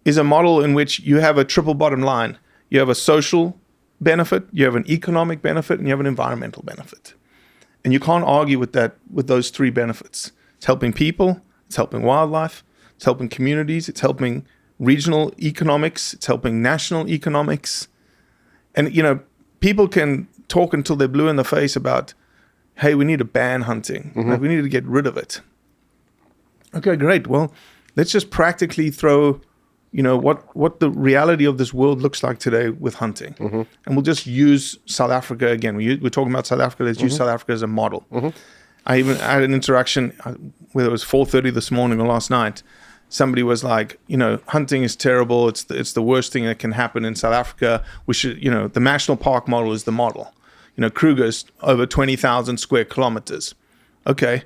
S1: is a model in which you have a triple bottom line. You have a social benefit, you have an economic benefit, and you have an environmental benefit. And you can't argue with those three benefits. It's helping people, it's helping wildlife, it's helping communities, it's helping regional economics, it's helping national economics. And, people can talk until they're blue in the face about, hey, we need to ban hunting. Like, we need to get rid of it. Okay, great. Well, let's just practically throw, what the reality of this world looks like today with hunting. And we'll just use South Africa again. We're talking about South Africa. Let's use South Africa as a model. I even had an interaction, whether it was 4:30 this morning or last night. Somebody was like, hunting is terrible. It's the worst thing that can happen in South Africa. We should, the national park model is the model. Kruger's over 20,000 square kilometers. Okay,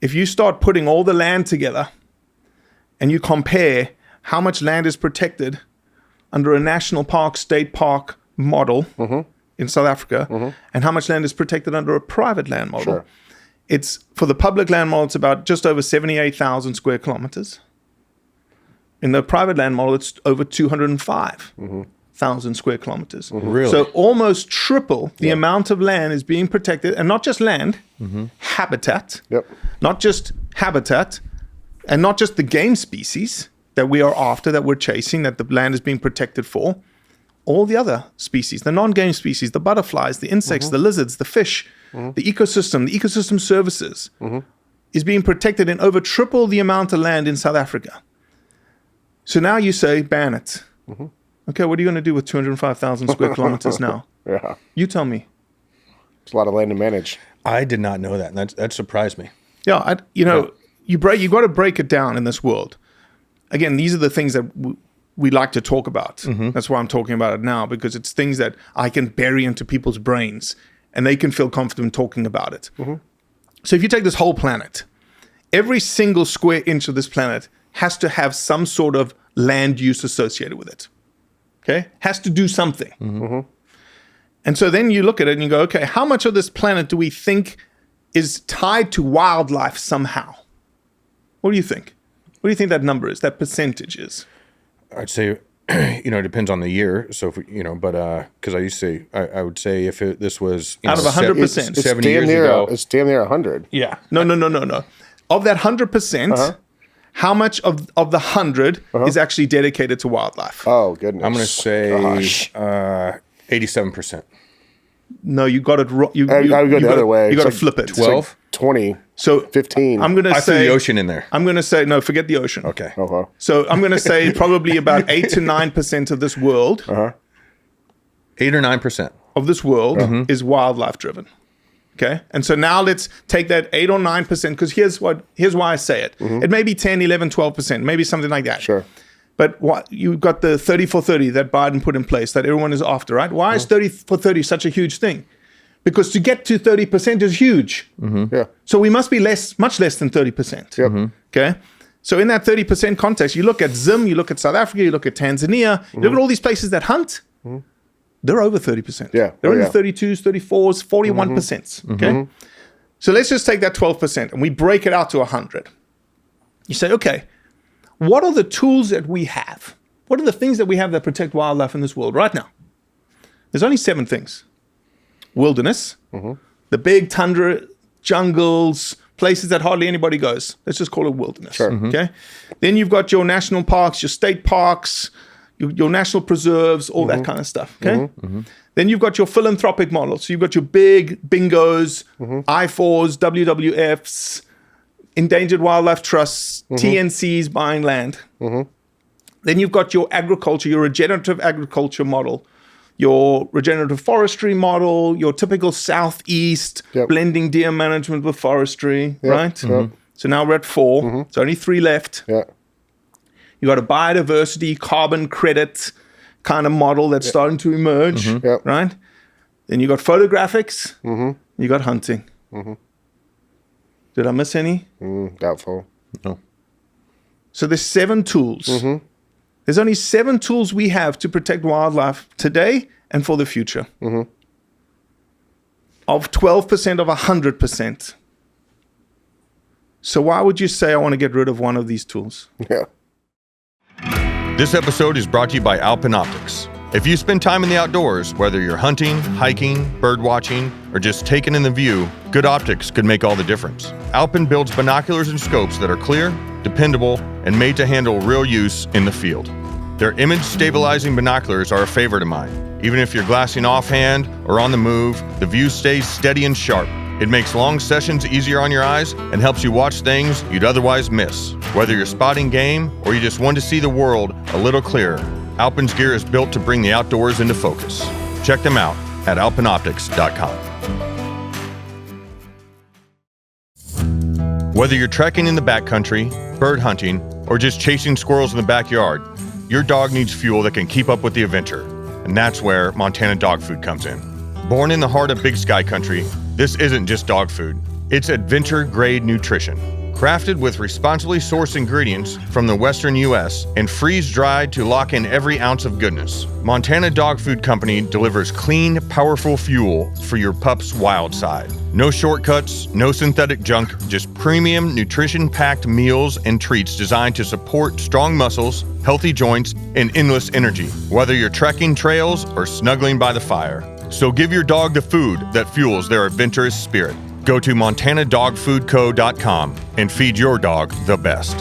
S1: if you start putting all the land together and you compare how much land is protected under a national park, state park model in South Africa and how much land is protected under a private land model.
S2: Sure.
S1: It's, for the public land model, it's about just over 78,000 square kilometers. In the private land model, it's over 205,000 square kilometers.
S3: Really?
S1: So almost triple the amount of land is being protected, and not just land, habitat. Not just habitat, and not just the game species that we are after, that we're chasing, that the land is being protected for. all the other species, the non-game species, the butterflies, the insects, the lizards, the fish, the ecosystem services is being protected in over triple the amount of land in South Africa. So now you say, ban it. Okay, what are you going to do with 205,000 square kilometers now?
S2: Yeah.
S1: You tell me.
S2: It's a lot of land to manage.
S3: I did not know that. That surprised me.
S1: Yeah, you got to break it down in this world. Again, these are the things that we like to talk about. That's why I'm talking about it now, because it's things that I can bury into people's brains and they can feel confident talking about it. So if you take this whole planet, every single square inch of this planet has to have some sort of land use associated with it. Okay? Has to do something. And so then you look at it and you go, okay, how much of this planet do we think is tied to wildlife somehow? What do you think? What do you think that number is, that percentage is?
S3: I'd say, it depends on the year. So, if, but because I used to say, I would say if this was
S1: out of 100%,
S2: it's
S3: 70
S2: damn
S3: years
S2: near,
S3: ago.
S2: it's damn near 100.
S1: Yeah. No. Of that 100%, how much of the 100 is actually dedicated to wildlife?
S2: Oh, goodness.
S3: I'm going to say 87%.
S1: No, you got it wrong.
S2: I would go the other way.
S1: You got to
S2: It's
S1: flip it.
S3: 12?
S2: 20.
S1: So
S2: 15.
S1: I'm going to
S3: I threw
S1: say
S3: the ocean in there.
S1: I'm going to say no. Forget the ocean.
S3: Okay.
S2: Okay.
S1: So I'm going to say probably about 8 to 9% of this world
S3: 8 or 9%.
S1: of this world is wildlife driven. Okay. And so now let's take that 8 or 9%, because here's why I say it. It may be 10, 11, 12%, maybe something like that.
S2: Sure.
S1: But what you've got the 30 for 30 that Biden put in place that everyone is after, right? Why is 30 for 30 such a huge thing? Because to get to 30% is huge.
S2: Yeah.
S1: So we must be much less than 30%.
S2: Yep.
S1: Okay. So in that 30% context, you look at Zim, you look at South Africa, you look at Tanzania, you look at all these places that hunt, they're over 30%.
S2: Yeah.
S1: They're
S2: Oh,
S1: in
S2: yeah.
S1: the 32s, 34s, 41%. Okay. So let's just take that 12% and we break it out to 100. You say, okay, what are the tools that we have? What are the things that we have that protect wildlife in this world right now? There's only 7 things. Wilderness, the big tundra, jungles, places that hardly anybody goes. Let's just call it wilderness.
S2: Sure.
S1: Okay. Then you've got your national parks, your state parks, your national preserves, all that kind of stuff. Okay. Then you've got your philanthropic model. So you've got your big bingos, I4s, WWFs, endangered wildlife trusts, TNCs buying land. Then you've got your agriculture, your regenerative agriculture model, your regenerative forestry model, your typical Southeast, blending deer management with forestry, right? So now we're at 4. There's only 3 left.
S2: Yeah.
S1: You got a biodiversity carbon credit kind of model that's starting to emerge, right? Then you got photographics, you got hunting. Did I miss any?
S2: Doubtful.
S3: No.
S1: So there's 7 tools. There's only 7 tools we have to protect wildlife today and for the future. Of 12% of 100%. So why would you say I want to get rid of one of these tools?
S2: Yeah.
S3: This episode is brought to you by Alpin Optics. If you spend time in the outdoors, whether you're hunting, hiking, bird watching, or just taking in the view, good optics could make all the difference. Alpin builds binoculars and scopes that are clear, dependable, and made to handle real use in the field. Their image stabilizing binoculars are a favorite of mine. Even if you're glassing offhand or on the move, the view stays steady and sharp. It makes long sessions easier on your eyes and helps you watch things you'd otherwise miss. Whether you're spotting game or you just want to see the world a little clearer, Alpin's gear is built to bring the outdoors into focus. Check them out at alpinoptics.com. Whether you're trekking in the backcountry, bird hunting, or just chasing squirrels in the backyard, your dog needs fuel that can keep up with the adventure. And that's where Montana Dog Food comes in. Born in the heart of Big Sky Country, this isn't just dog food. It's adventure-grade nutrition. Crafted with responsibly sourced ingredients from the Western U.S. and freeze-dried to lock in every ounce of goodness, Montana Dog Food Company delivers clean, powerful fuel for your pup's wild side. No shortcuts, no synthetic junk, just premium, nutrition-packed meals and treats designed to support strong muscles, healthy joints, and endless energy, whether you're trekking trails or snuggling by the fire. So give your dog the food that fuels their adventurous spirit. Go to montanadogfoodco.com and feed your dog the best.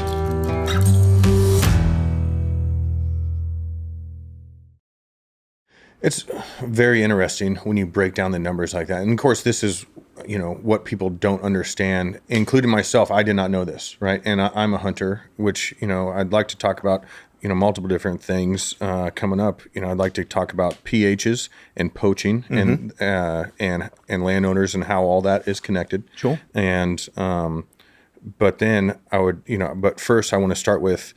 S3: It's very interesting when you break down the numbers like that. And of course, this is, what people don't understand, including myself. I did not know this, right? And I'm a hunter, which, I'd like to talk about, multiple different things coming up. I'd like to talk about pHs and poaching and landowners and how all that is connected.
S1: Sure.
S3: And, but then I would, but first I want to start with,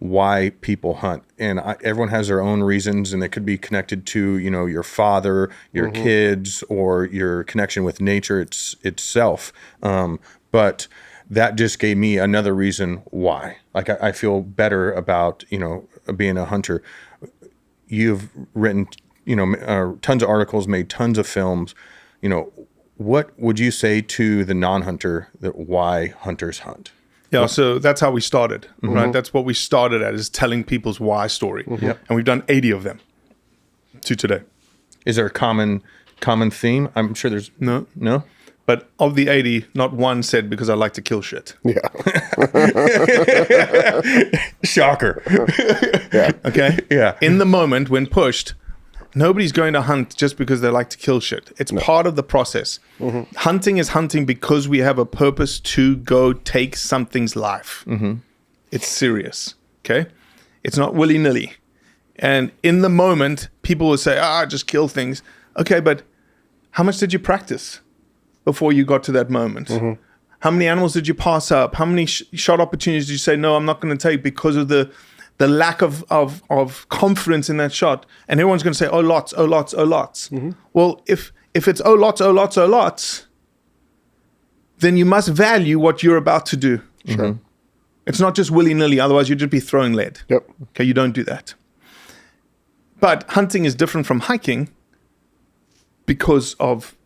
S3: why people hunt. And everyone has their own reasons, and it could be connected to, your father, your kids, or your connection with nature itself. But that just gave me another reason why. Like I feel better about, being a hunter. You've written, tons of articles, made tons of films. What would you say to the non-hunter that why hunters hunt?
S1: Yeah, so that's how we started, right? That's what we started at, is telling people's why story. And we've done 80 of them to today.
S3: Is there a common theme? I'm sure there's... No?
S1: But of the 80, not one said because I like to kill shit.
S2: Yeah.
S3: Shocker.
S2: Yeah.
S1: Okay?
S3: Yeah.
S1: In the moment, when pushed, nobody's going to hunt just because they like to kill shit. It's part of the process. Hunting is hunting because we have a purpose to go take something's life. It's serious, okay? It's not willy-nilly. And in the moment, people will say, just kill things. Okay, but how much did you practice before you got to that moment? How many animals did you pass up? How many shot opportunities did you say, no, I'm not going to take because of the lack of confidence in that shot? And everyone's going to say, oh, lots. Well, if it's oh, lots, then you must value what you're about to do.
S2: Sure.
S1: It's not just willy-nilly, otherwise you'd just be throwing lead.
S2: Yep.
S1: Okay, you don't do that. But hunting is different from hiking because of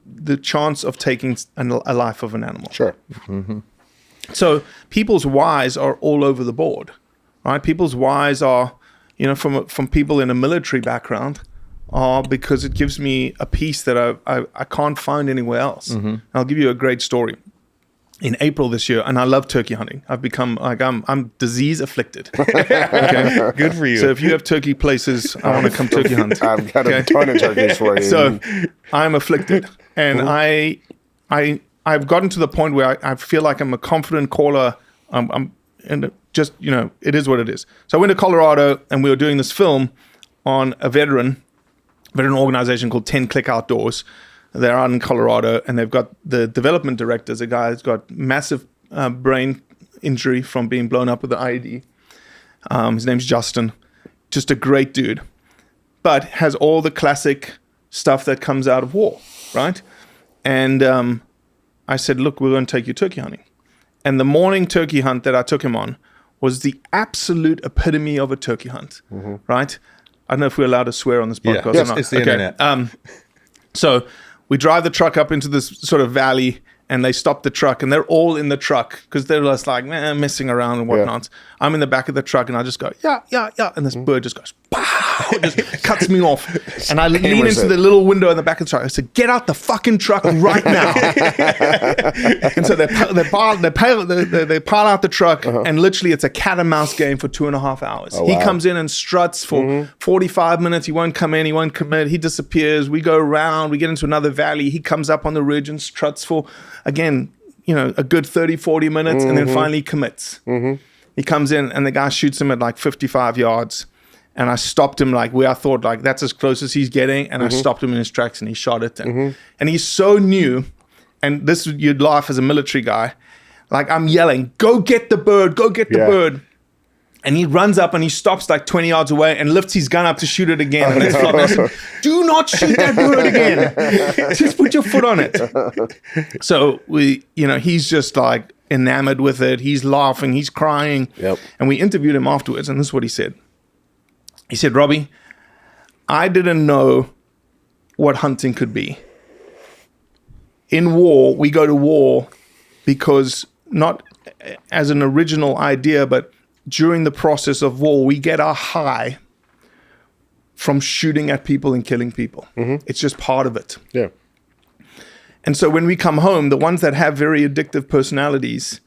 S1: the chance of taking a life of an animal.
S2: Sure.
S1: So people's whys are all over the board. Right, people's whys are, from people in a military background, are because it gives me a piece that I can't find anywhere else. I'll give you a great story. In April this year, and I love turkey hunting. I've become I'm disease afflicted. Okay,
S3: good for you.
S1: So if you have turkey places, I want to come turkey hunt.
S2: I've got a ton of turkeys for you.
S1: So I'm afflicted, and I've gotten to the point where I feel like I'm a confident caller. And just, it is what it is. So I went to Colorado, and we were doing this film on a veteran organization called 10 Click Outdoors. They're out in Colorado, and they've got the development director, a guy who's got massive brain injury from being blown up with an IED. His name's Justin. Just a great dude, but has all the classic stuff that comes out of war, right? And I said, look, we're going to take you turkey hunting. And the morning turkey hunt that I took him on was the absolute epitome of a turkey hunt, right? I don't know if we're allowed to swear on this podcast or not.
S3: It's the internet.
S1: So we drive the truck up into this sort of valley, and they stop the truck, and they're all in the truck because they're just like, messing around and whatnot. Yeah. I'm in the back of the truck, and I just go, yeah. And this bird just goes, pow, just cuts me off. And I lean into the little window in the back of the truck. I said, get out the fucking truck right now. And so they pile out the truck, and literally it's a cat and mouse game for 2.5 hours.
S2: Oh,
S1: he
S2: wow.
S1: comes in and struts for 45 minutes. He won't come in. He won't commit. He disappears. We go around. We get into another valley. He comes up on the ridge and struts for, again, a good 30, 40 minutes, and then finally commits. He comes in, and the guy shoots him at like 55 yards. And I stopped him where I thought that's as close as he's getting. And I stopped him in his tracks, and he shot it. And he's so new. And this, you'd laugh as a military guy. I'm yelling, go get the bird, go get the bird. And he runs up and he stops 20 yards away and lifts his gun up to shoot it again. And it's flopping. I said, do not shoot that bird again. Just put your foot on it. So he's just enamored with it. He's laughing, he's crying.
S2: Yep.
S1: And we interviewed him afterwards, and this is what he said. He said, Robbie, I didn't know what hunting could be. In war, we go to war because not as an original idea, but during the process of war, we get our high from shooting at people and killing people. It's just part of it.
S2: Yeah.
S1: And so when we come home, the ones that have very addictive personalities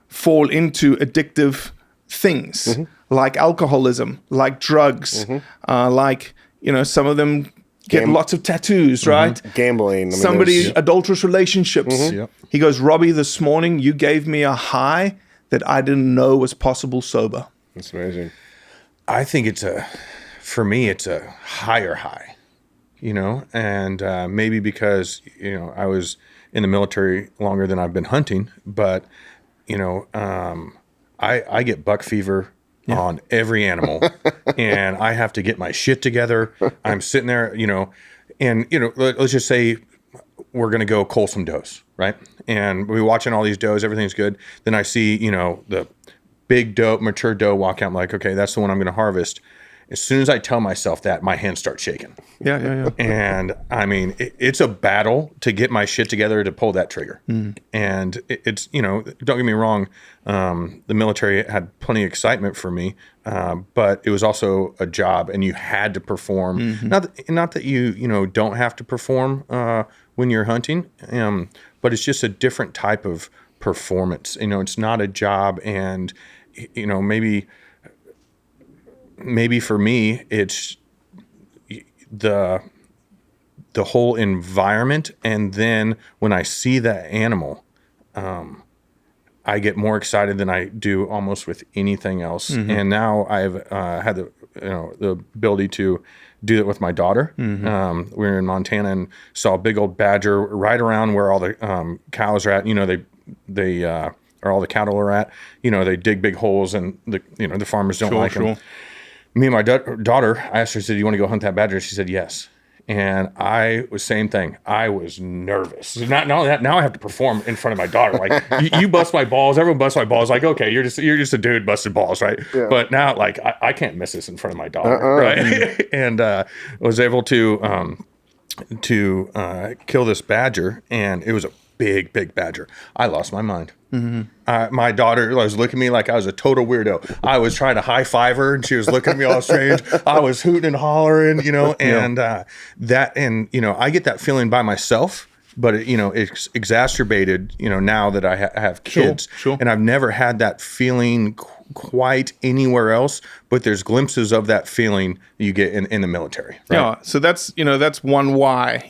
S1: fall into addictive things like alcoholism, like drugs, like some of them get lots of tattoos, right?
S2: Gambling. I mean,
S1: Somebody, adulterous relationships.
S3: Yep.
S1: He goes, Robbie, this morning you gave me a high that I didn't know was possible sober.
S2: That's amazing.
S3: I think for me, it's a higher high, and maybe because, I was in the military longer than I've been hunting, but, I get buck fever on every animal and I have to get my shit together. I'm sitting there, and, let's just say we're going to go cull some does, right? And we're watching all these does, everything's good. Then I see, the big doe, mature doe walk out. I'm like, okay, that's the one I'm going to harvest. As soon as I tell myself that, my hands start shaking.
S1: Yeah.
S3: And I mean, it's a battle to get my shit together to pull that trigger. And it's, don't get me wrong, the military had plenty of excitement for me, but it was also a job, and you had to perform. Not that you don't have to perform when you're hunting, but it's just a different type of performance. It's not a job, and maybe for me, it's the whole environment. And then when I see that animal, I get more excited than I do almost with anything else. And now I've had the ability to do it with my daughter. We were in Montana and saw a big old badger right around where all the cows are at. They or all the cattle are at. They dig big holes, and the farmers don't like them. Me and my daughter, I asked her, I said, "Do you want to go hunt that badger?" She said, "Yes." And I was same thing. I was nervous. Not only that, now I have to perform in front of my daughter. Like, you bust my balls, everyone busts my balls. Like, okay, you're just a dude busted balls, right? Yeah. But now, like, I can't miss this in front of my daughter, right? And was able to kill this badger, and it was a big badger. I lost my mind. My daughter was looking at me like I was a total weirdo. I was trying to high five her, and she was looking at me all strange. I was hooting and hollering, and I get that feeling by myself, but it's exacerbated, now that I have kids, and I've never had that feeling quite anywhere else. But there's glimpses of that feeling you get in the military. Right?
S1: Yeah. So that's one why.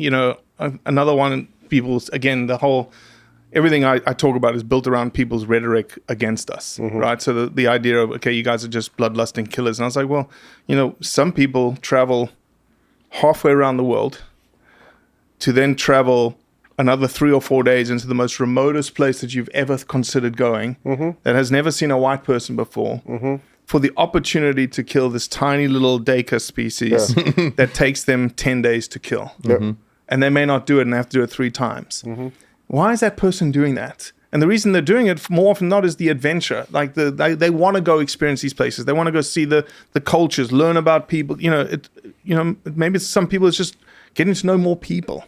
S1: Another one. People's, again, everything I talk about is built around people's rhetoric against us, right? So the idea of, okay, you guys are just bloodlusting killers. And I was like, well, some people travel halfway around the world to then travel another 3 or 4 days into the most remotest place that you've ever considered going, that has never seen a white person before, for the opportunity to kill this tiny little Dacre species that takes them 10 days to kill. And they may not do it, and they have to do it 3 times. Why is that person doing that? And the reason they're doing it more often than not is the adventure. Like they want to go experience these places. They want to go see the cultures, learn about people. Maybe some people it's just getting to know more people.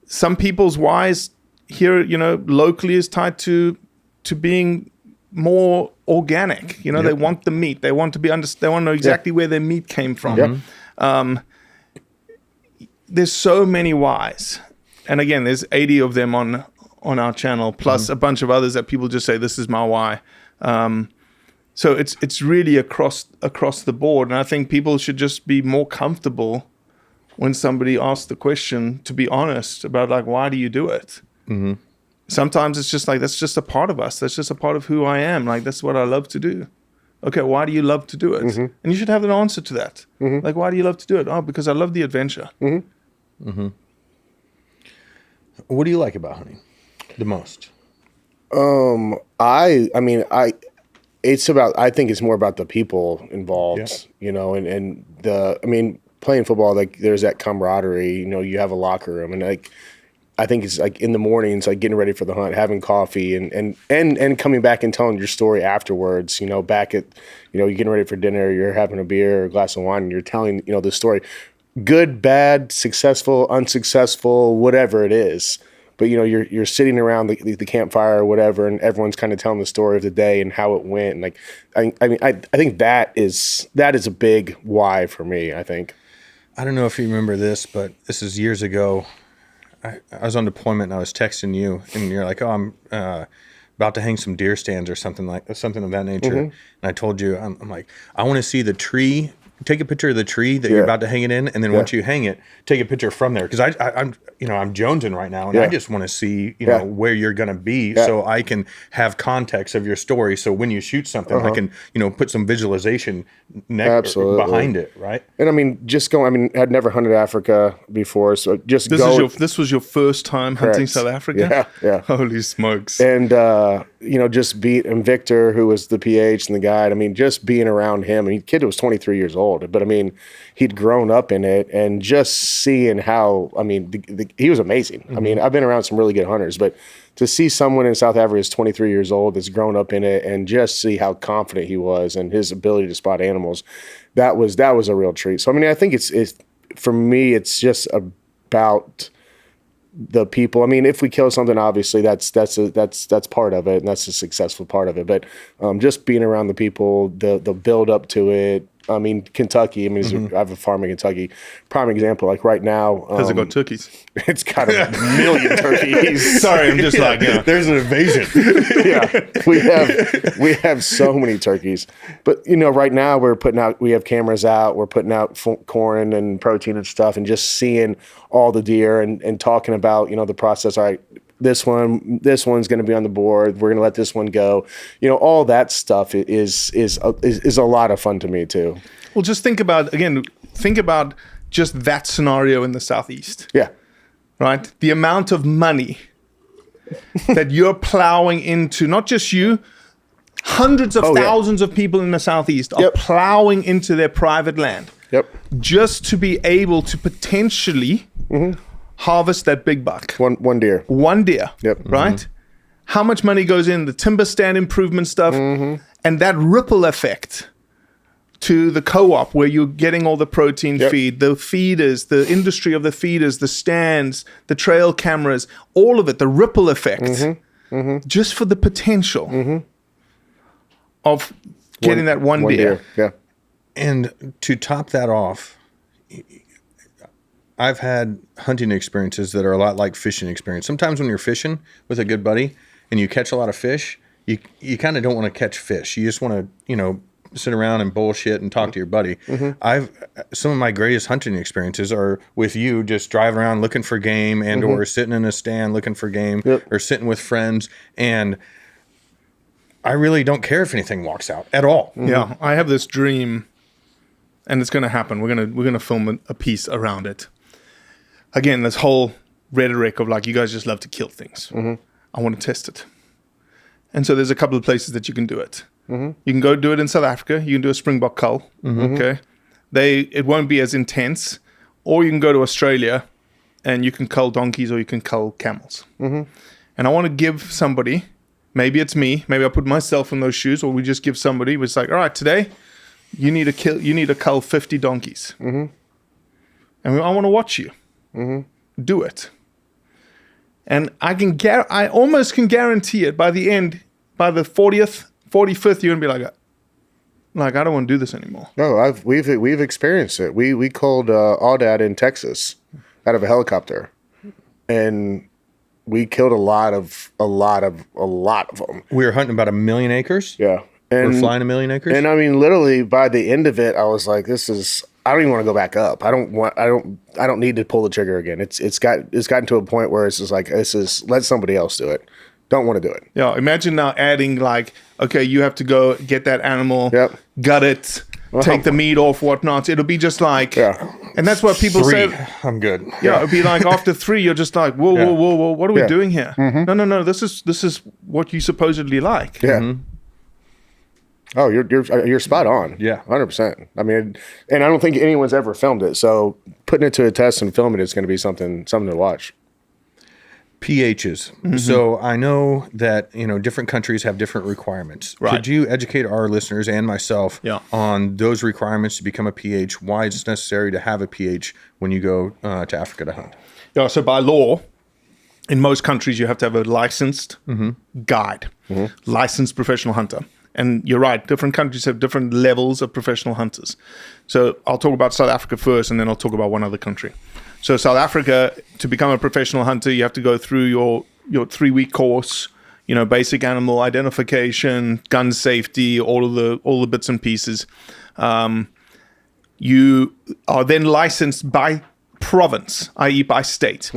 S1: Some people's whys here, locally is tied to being more organic. They want the meat. They want to they want to know exactly where their meat came from. There's so many whys, and again, there's 80 of them on our channel, plus a bunch of others that people just say, "This is my why." So it's really across the board, and I think people should just be more comfortable when somebody asks the question to be honest about, like, why do you do it? Sometimes it's just like, that's just a part of us. That's just a part of who I am. Like, that's what I love to do. Okay, why do you love to do it? And you should have an answer to that. Like, why do you love to do it? Oh, because I love the adventure.
S3: What do you like about hunting the most?
S2: I think it's more about the people involved, and playing football, like, there's that camaraderie, you have a locker room, and like, I think it's like in the mornings, like getting ready for the hunt, having coffee, and coming back and telling your story afterwards. Back at, you're getting ready for dinner, you're having a beer or a glass of wine, and you're telling, the story, good, bad, successful, unsuccessful, whatever it is. But you're sitting around the campfire or whatever, and everyone's kind of telling the story of the day and how it went. And like, I think that is a big why for me. I think.
S3: I don't know if you remember this, but this is years ago. I was on deployment and I was texting you, and you're like, "Oh, I'm about to hang some deer stands or something of that nature." And I told you, I'm like, I want to see the tree take a picture of the tree that you're about to hang it in, and then once you hang it, take a picture from there. Because I'm jonesing right now, and I just want to see where you're going to be, so I can have context of your story. So when you shoot something, I can put some visualization behind it, right?
S2: And I mean, I'd never hunted Africa before, so
S1: this was your first time hunting South Africa?
S2: Yeah.
S1: Holy smokes.
S2: And and Victor, who was the PH and the guide, I mean, just being around him, the kid was 23 years old, but I mean, he'd grown up in it, and just seeing how, I mean, he was amazing. I mean, I've been around some really good hunters, but to see someone in South Africa is 23 years old that's grown up in it, and just see how confident he was and his ability to spot animals, that was a real treat. So I mean, I think it's for me, it's just about the people. I mean, if we kill something, obviously that's part of it, and that's a successful part of it. But just being around the people, the build up to it. I mean, Kentucky. I mean, I have a farm in Kentucky. Prime example. Like right now,
S1: has it got turkeys?
S2: It's got a million turkeys.
S1: Sorry, I'm just
S3: there's an invasion.
S2: we have so many turkeys. But right now we have cameras out. We're putting out corn and protein and stuff, and just seeing all the deer and talking about the process. All right, this one's going to be on the board. We're going to let this one go. All that stuff is a lot of fun to me too.
S1: Well, just think about just that scenario in the Southeast.
S2: Yeah.
S1: Right? The amount of money that you're plowing into, not just you, hundreds of thousands of people in the Southeast are plowing into their private land.
S2: Yep.
S1: Just to be able to potentially harvest that big buck.
S2: One deer.
S1: One deer.
S2: Yep.
S1: Right? How much money goes in the timber stand improvement stuff, and that ripple effect to the co-op where you're getting all the protein feed, the feeders, the industry of the feeders, the stands, the trail cameras, all of it, the ripple effect, just for the potential of getting that one deer.
S2: Yeah.
S3: And to top that off, I've had hunting experiences that are a lot like fishing experience. Sometimes when you're fishing with a good buddy and you catch a lot of fish, you kind of don't want to catch fish. You just want to, sit around and bullshit and talk to your buddy. Some of my greatest hunting experiences are with you, just driving around looking for game and or sitting in a stand looking for game or sitting with friends. And I really don't care if anything walks out at all.
S1: Yeah. I have this dream, and it's going to happen. We're going to film a piece around it. Again, this whole rhetoric of like, you guys just love to kill things. I want to test it. And so there's a couple of places that you can do it. You can go do it in South Africa. You can do a springbok cull. Okay. It won't be as intense. Or you can go to Australia and you can cull donkeys or you can cull camels. And I want to give somebody, maybe it's me, maybe I'll put myself in those shoes, or we just give somebody, it's like, all right, today you need to cull 50 donkeys. And I want to watch you do it. And I almost can guarantee it by the end, by the 40th, 45th, you're gonna be like, I don't want to do this anymore.
S2: No, we've experienced it. We called Audad in Texas out of a helicopter, and we killed a lot of them.
S3: We were hunting about 1 million acres.
S2: Yeah,
S3: and we're flying 1 million acres.
S2: And I mean, literally by the end of it, I was like, I don't even want to go back up. I don't need to pull the trigger again. It's gotten to a point where it's just like, let somebody else do it. Don't want to do it.
S1: Yeah, imagine now adding like, okay, you have to go get that animal, gut it, take the meat off, whatnot. It'll be just like, and that's what people
S3: 3,
S1: say.
S3: I'm good.
S1: Yeah, it'll be like after 3, you're just like, whoa, what are we doing here? No, this is what you supposedly like.
S2: Yeah. Oh, you're spot on.
S3: Yeah,
S2: 100%. I mean, and I don't think anyone's ever filmed it. So putting it to a test and filming it's going to be something to watch.
S3: pHs. So I know that different countries have different requirements.
S1: Right.
S3: Could you educate our listeners and myself on those requirements to become a pH? Why it's necessary to have a pH when you go to Africa to hunt?
S1: Yeah. So by law, in most countries, you have to have a licensed guide, licensed professional hunter. And you're right, different countries have different levels of professional hunters. So I'll talk about South Africa first, and then I'll talk about one other country. So South Africa, to become a professional hunter, you have to go through your 3-week course, basic animal identification, gun safety, all the bits and pieces. You are then licensed by province, i.e. by state.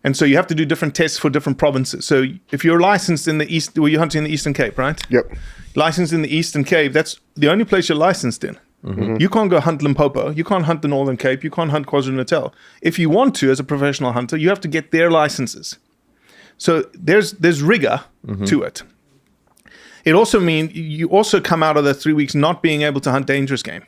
S1: And so you have to do different tests for different provinces. So if you're licensed in the East, you're hunting in the Eastern Cape, right?
S2: Yep.
S1: Licensed in the Eastern Cape, that's the only place you're licensed in. You can't go hunt Limpopo. You can't hunt the Northern Cape. You can't hunt KwaZulu-Natal. If you want to, as a professional hunter, you have to get their licenses. So there's rigor to it. It also means you also come out of the 3 weeks not being able to hunt dangerous game,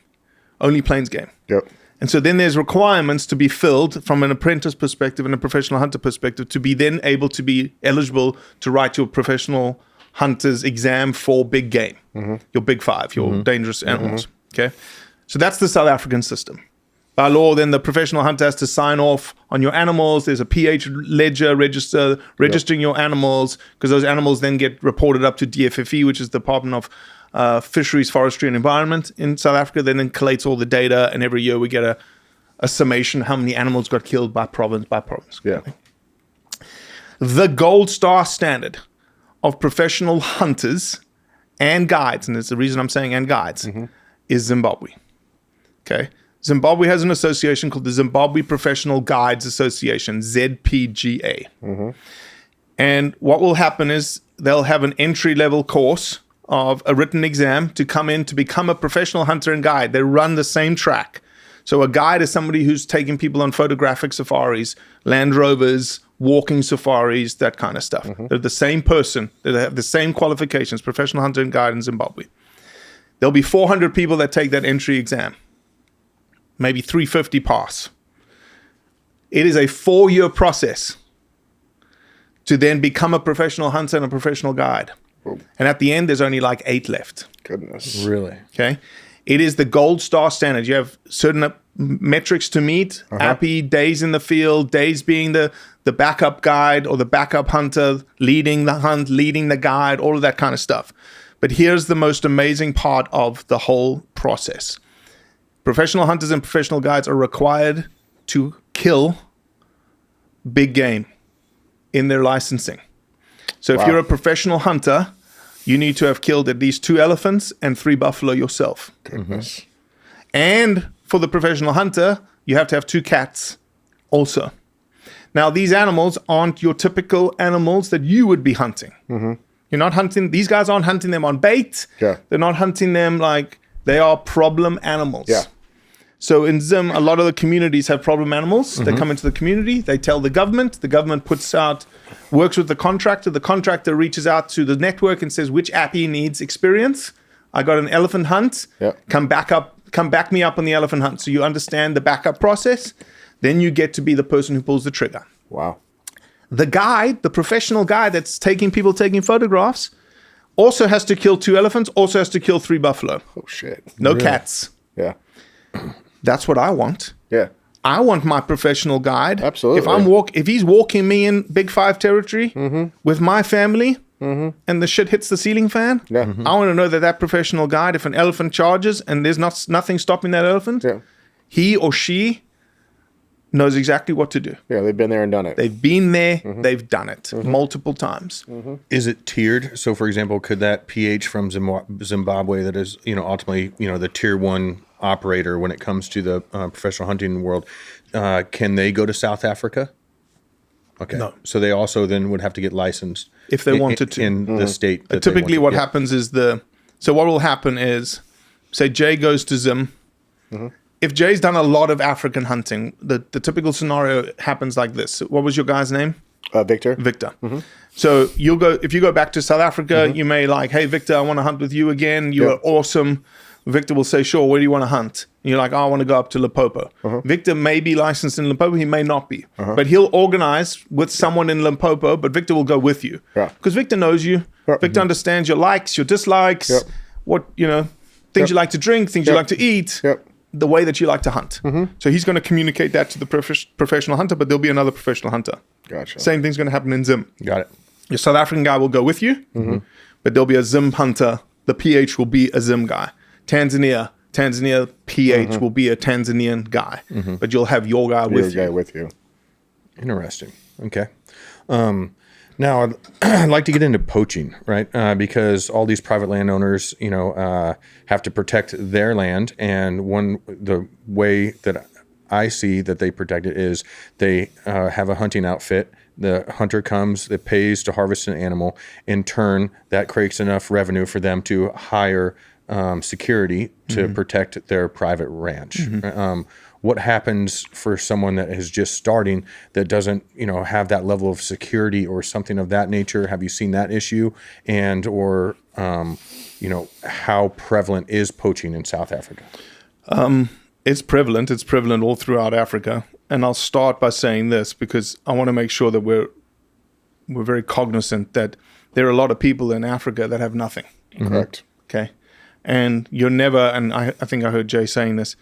S1: only plains game.
S2: Yep.
S1: And so then there's requirements to be filled from an apprentice perspective and a professional hunter perspective to be then able to be eligible to write your professional hunter's exam for big game, your big five, your dangerous animals. Okay. So that's the South African system. By law, then the professional hunter has to sign off on your animals. There's a pH ledger registering your animals, because those animals then get reported up to DFFE, which is the Department of Fisheries, Forestry and Environment in South Africa. Then collates all the data, and every year we get a summation how many animals got killed by province by province.
S2: Yeah.
S1: The gold star standard of professional hunters and guides, and there's the reason I'm saying and guides, is Zimbabwe. Okay. Zimbabwe has an association called the Zimbabwe Professional Guides Association, ZPGA. And what will happen is they'll have an entry-level course of a written exam to come in to become a professional hunter and guide. They run the same track. So a guide is somebody who's taking people on photographic safaris, Land Rovers, walking safaris, that kind of stuff. They're the same person. They have the same qualifications, professional hunter and guide in Zimbabwe. There'll be 400 people that take that entry exam. Maybe 350 pass. It is a 4-year process to then become a professional hunter and a professional guide. And at the end, there's only like 8 left.
S2: Goodness.
S3: Really?
S1: Okay. It is the gold star standard. You have certain metrics to meet, happy days in the field, days being the backup guide or the backup hunter, leading the hunt, leading the guide, all of that kind of stuff. But here's the most amazing part of the whole process. Professional hunters and professional guides are required to kill big game in their licensing. So if you're a professional hunter, you need to have killed at least 2 elephants and 3 buffalo yourself.
S2: Goodness.
S1: And for the professional hunter, you have to have 2 cats also. Now, these animals aren't your typical animals that you would be hunting. You're not hunting, these guys aren't hunting them on bait.
S2: Yeah.
S1: They're not hunting them like, they are problem animals.
S2: Yeah.
S1: So in Zim, a lot of the communities have problem animals. They come into the community, they tell the government works with the contractor reaches out to the network and says, which appy needs experience? I got an elephant hunt, come back me up on the elephant hunt. So you understand the backup process, then you get to be the person who pulls the trigger.
S2: Wow.
S1: The guide, the professional guide that's taking photographs, also has to kill 2 elephants, also has to kill 3 buffalo.
S2: Oh, shit.
S1: No cats.
S2: Yeah.
S1: That's what I want.
S2: Yeah.
S1: I want my professional guide.
S2: Absolutely.
S1: If he's walking me in Big 5 territory with my family and the shit hits the ceiling fan, I want to know that professional guide, if an elephant charges and there's nothing stopping that elephant, he or she knows exactly what to do.
S2: Yeah, they've been there and done it.
S1: They've been there, they've done it multiple times.
S3: Is it tiered? So, for example, could that PH from Zimbabwe that is, ultimately, the tier 1 operator when it comes to the professional hunting world, can they go to South Africa? Okay.
S1: No.
S3: So they also then would have to get licensed
S1: if they wanted to
S3: in the state. That
S1: typically, what happens is what will happen is, say Jay goes to Zim. If Jay's done a lot of African hunting, the typical scenario happens like this. What was your guy's name?
S2: Victor.
S1: So if you go back to South Africa, you may hey, Victor, I want to hunt with you again. You are awesome. Victor will say, sure, where do you want to hunt? And you're like, I want to go up to Limpopo. Victor may be licensed in Limpopo. He may not be. But he'll organize with someone in Limpopo, but Victor will go with you. Because Victor knows you. Victor understands your likes, your dislikes, what, things you like to drink, things you like to eat, the way that you like to hunt. So he's going to communicate that to the professional hunter, but there'll be another professional hunter.
S2: Gotcha.
S1: Same thing's going to happen in Zim.
S3: Got it.
S1: Your South African guy will go with you, but there'll be a Zim hunter. The PH will be a Zim guy. Tanzania PH will be a Tanzanian guy, but you'll have your guy with you.
S3: Interesting. Okay. Now, I'd like to get into poaching, right? Because all these private landowners, have to protect their land, and the way that I see that they protect it is they have a hunting outfit. The hunter comes, that pays to harvest an animal. In turn, that creates enough revenue for them to hire security to protect their private ranch. What happens for someone that is just starting that doesn't, have that level of security or something of that nature? Have you seen that issue? And or how prevalent is poaching in South Africa?
S1: It's prevalent. It's prevalent all throughout Africa. And I'll start by saying this because I want to make sure that we're very cognizant that there are a lot of people in Africa that have nothing.
S2: Correct.
S1: Okay. And you're never, and I think I heard Jay saying this,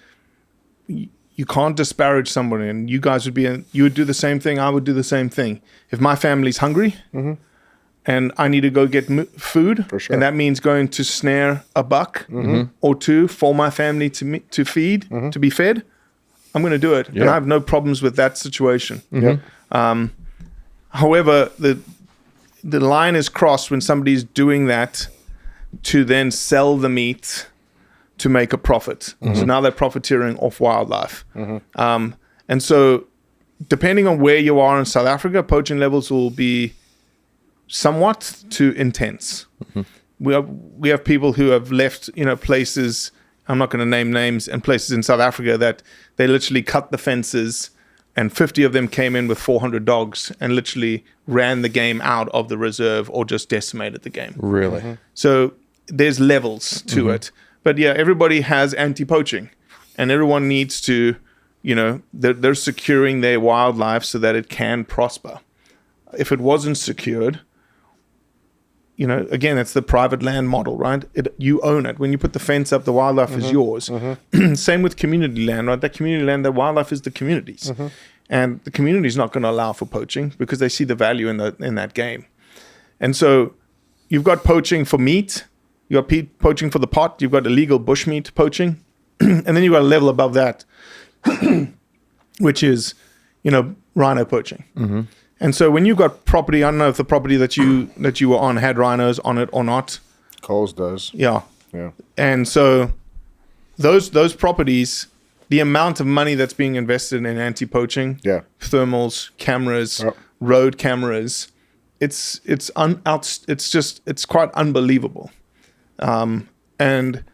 S1: you can't disparage somebody, and you guys you would do the same thing. I would do the same thing. If my family's hungry and I need to go get food,
S2: For sure.
S1: and that means going to snare a buck or two for my family to feed, to be fed, I'm going to do it.
S3: Yeah.
S1: And I have no problems with that situation.
S2: Yep.
S1: However, the line is crossed when somebody's doing that to then sell the meat to make a profit. So now they're profiteering off wildlife. And so depending on where you are in South Africa, poaching levels will be somewhat too intense. We have people who have left, places, I'm not going to name names, and places in South Africa that they literally cut the fences and 50 of them came in with 400 dogs and literally ran the game out of the reserve or just decimated the game.
S3: Really?
S1: So there's levels to it. But yeah, everybody has anti-poaching, and everyone needs to, they're securing their wildlife so that it can prosper. If it wasn't secured, again, it's the private land model, right? You own it. When you put the fence up, the wildlife is yours. Same with community land, right? That community land, that wildlife is the community's. And the community is not going to allow for poaching because they see the value in that game. And so you've got poaching for meat. You've got poaching for the pot. You've got illegal bushmeat poaching. And then you've got a level above that, which is, rhino poaching. And so when you've got property, I don't know if the property that you were on had rhinos on it or not.
S2: Coles does.
S1: Yeah.
S2: Yeah.
S1: And so those properties, the amount of money that's being invested in anti-poaching, thermals, cameras, road cameras, it's quite unbelievable. And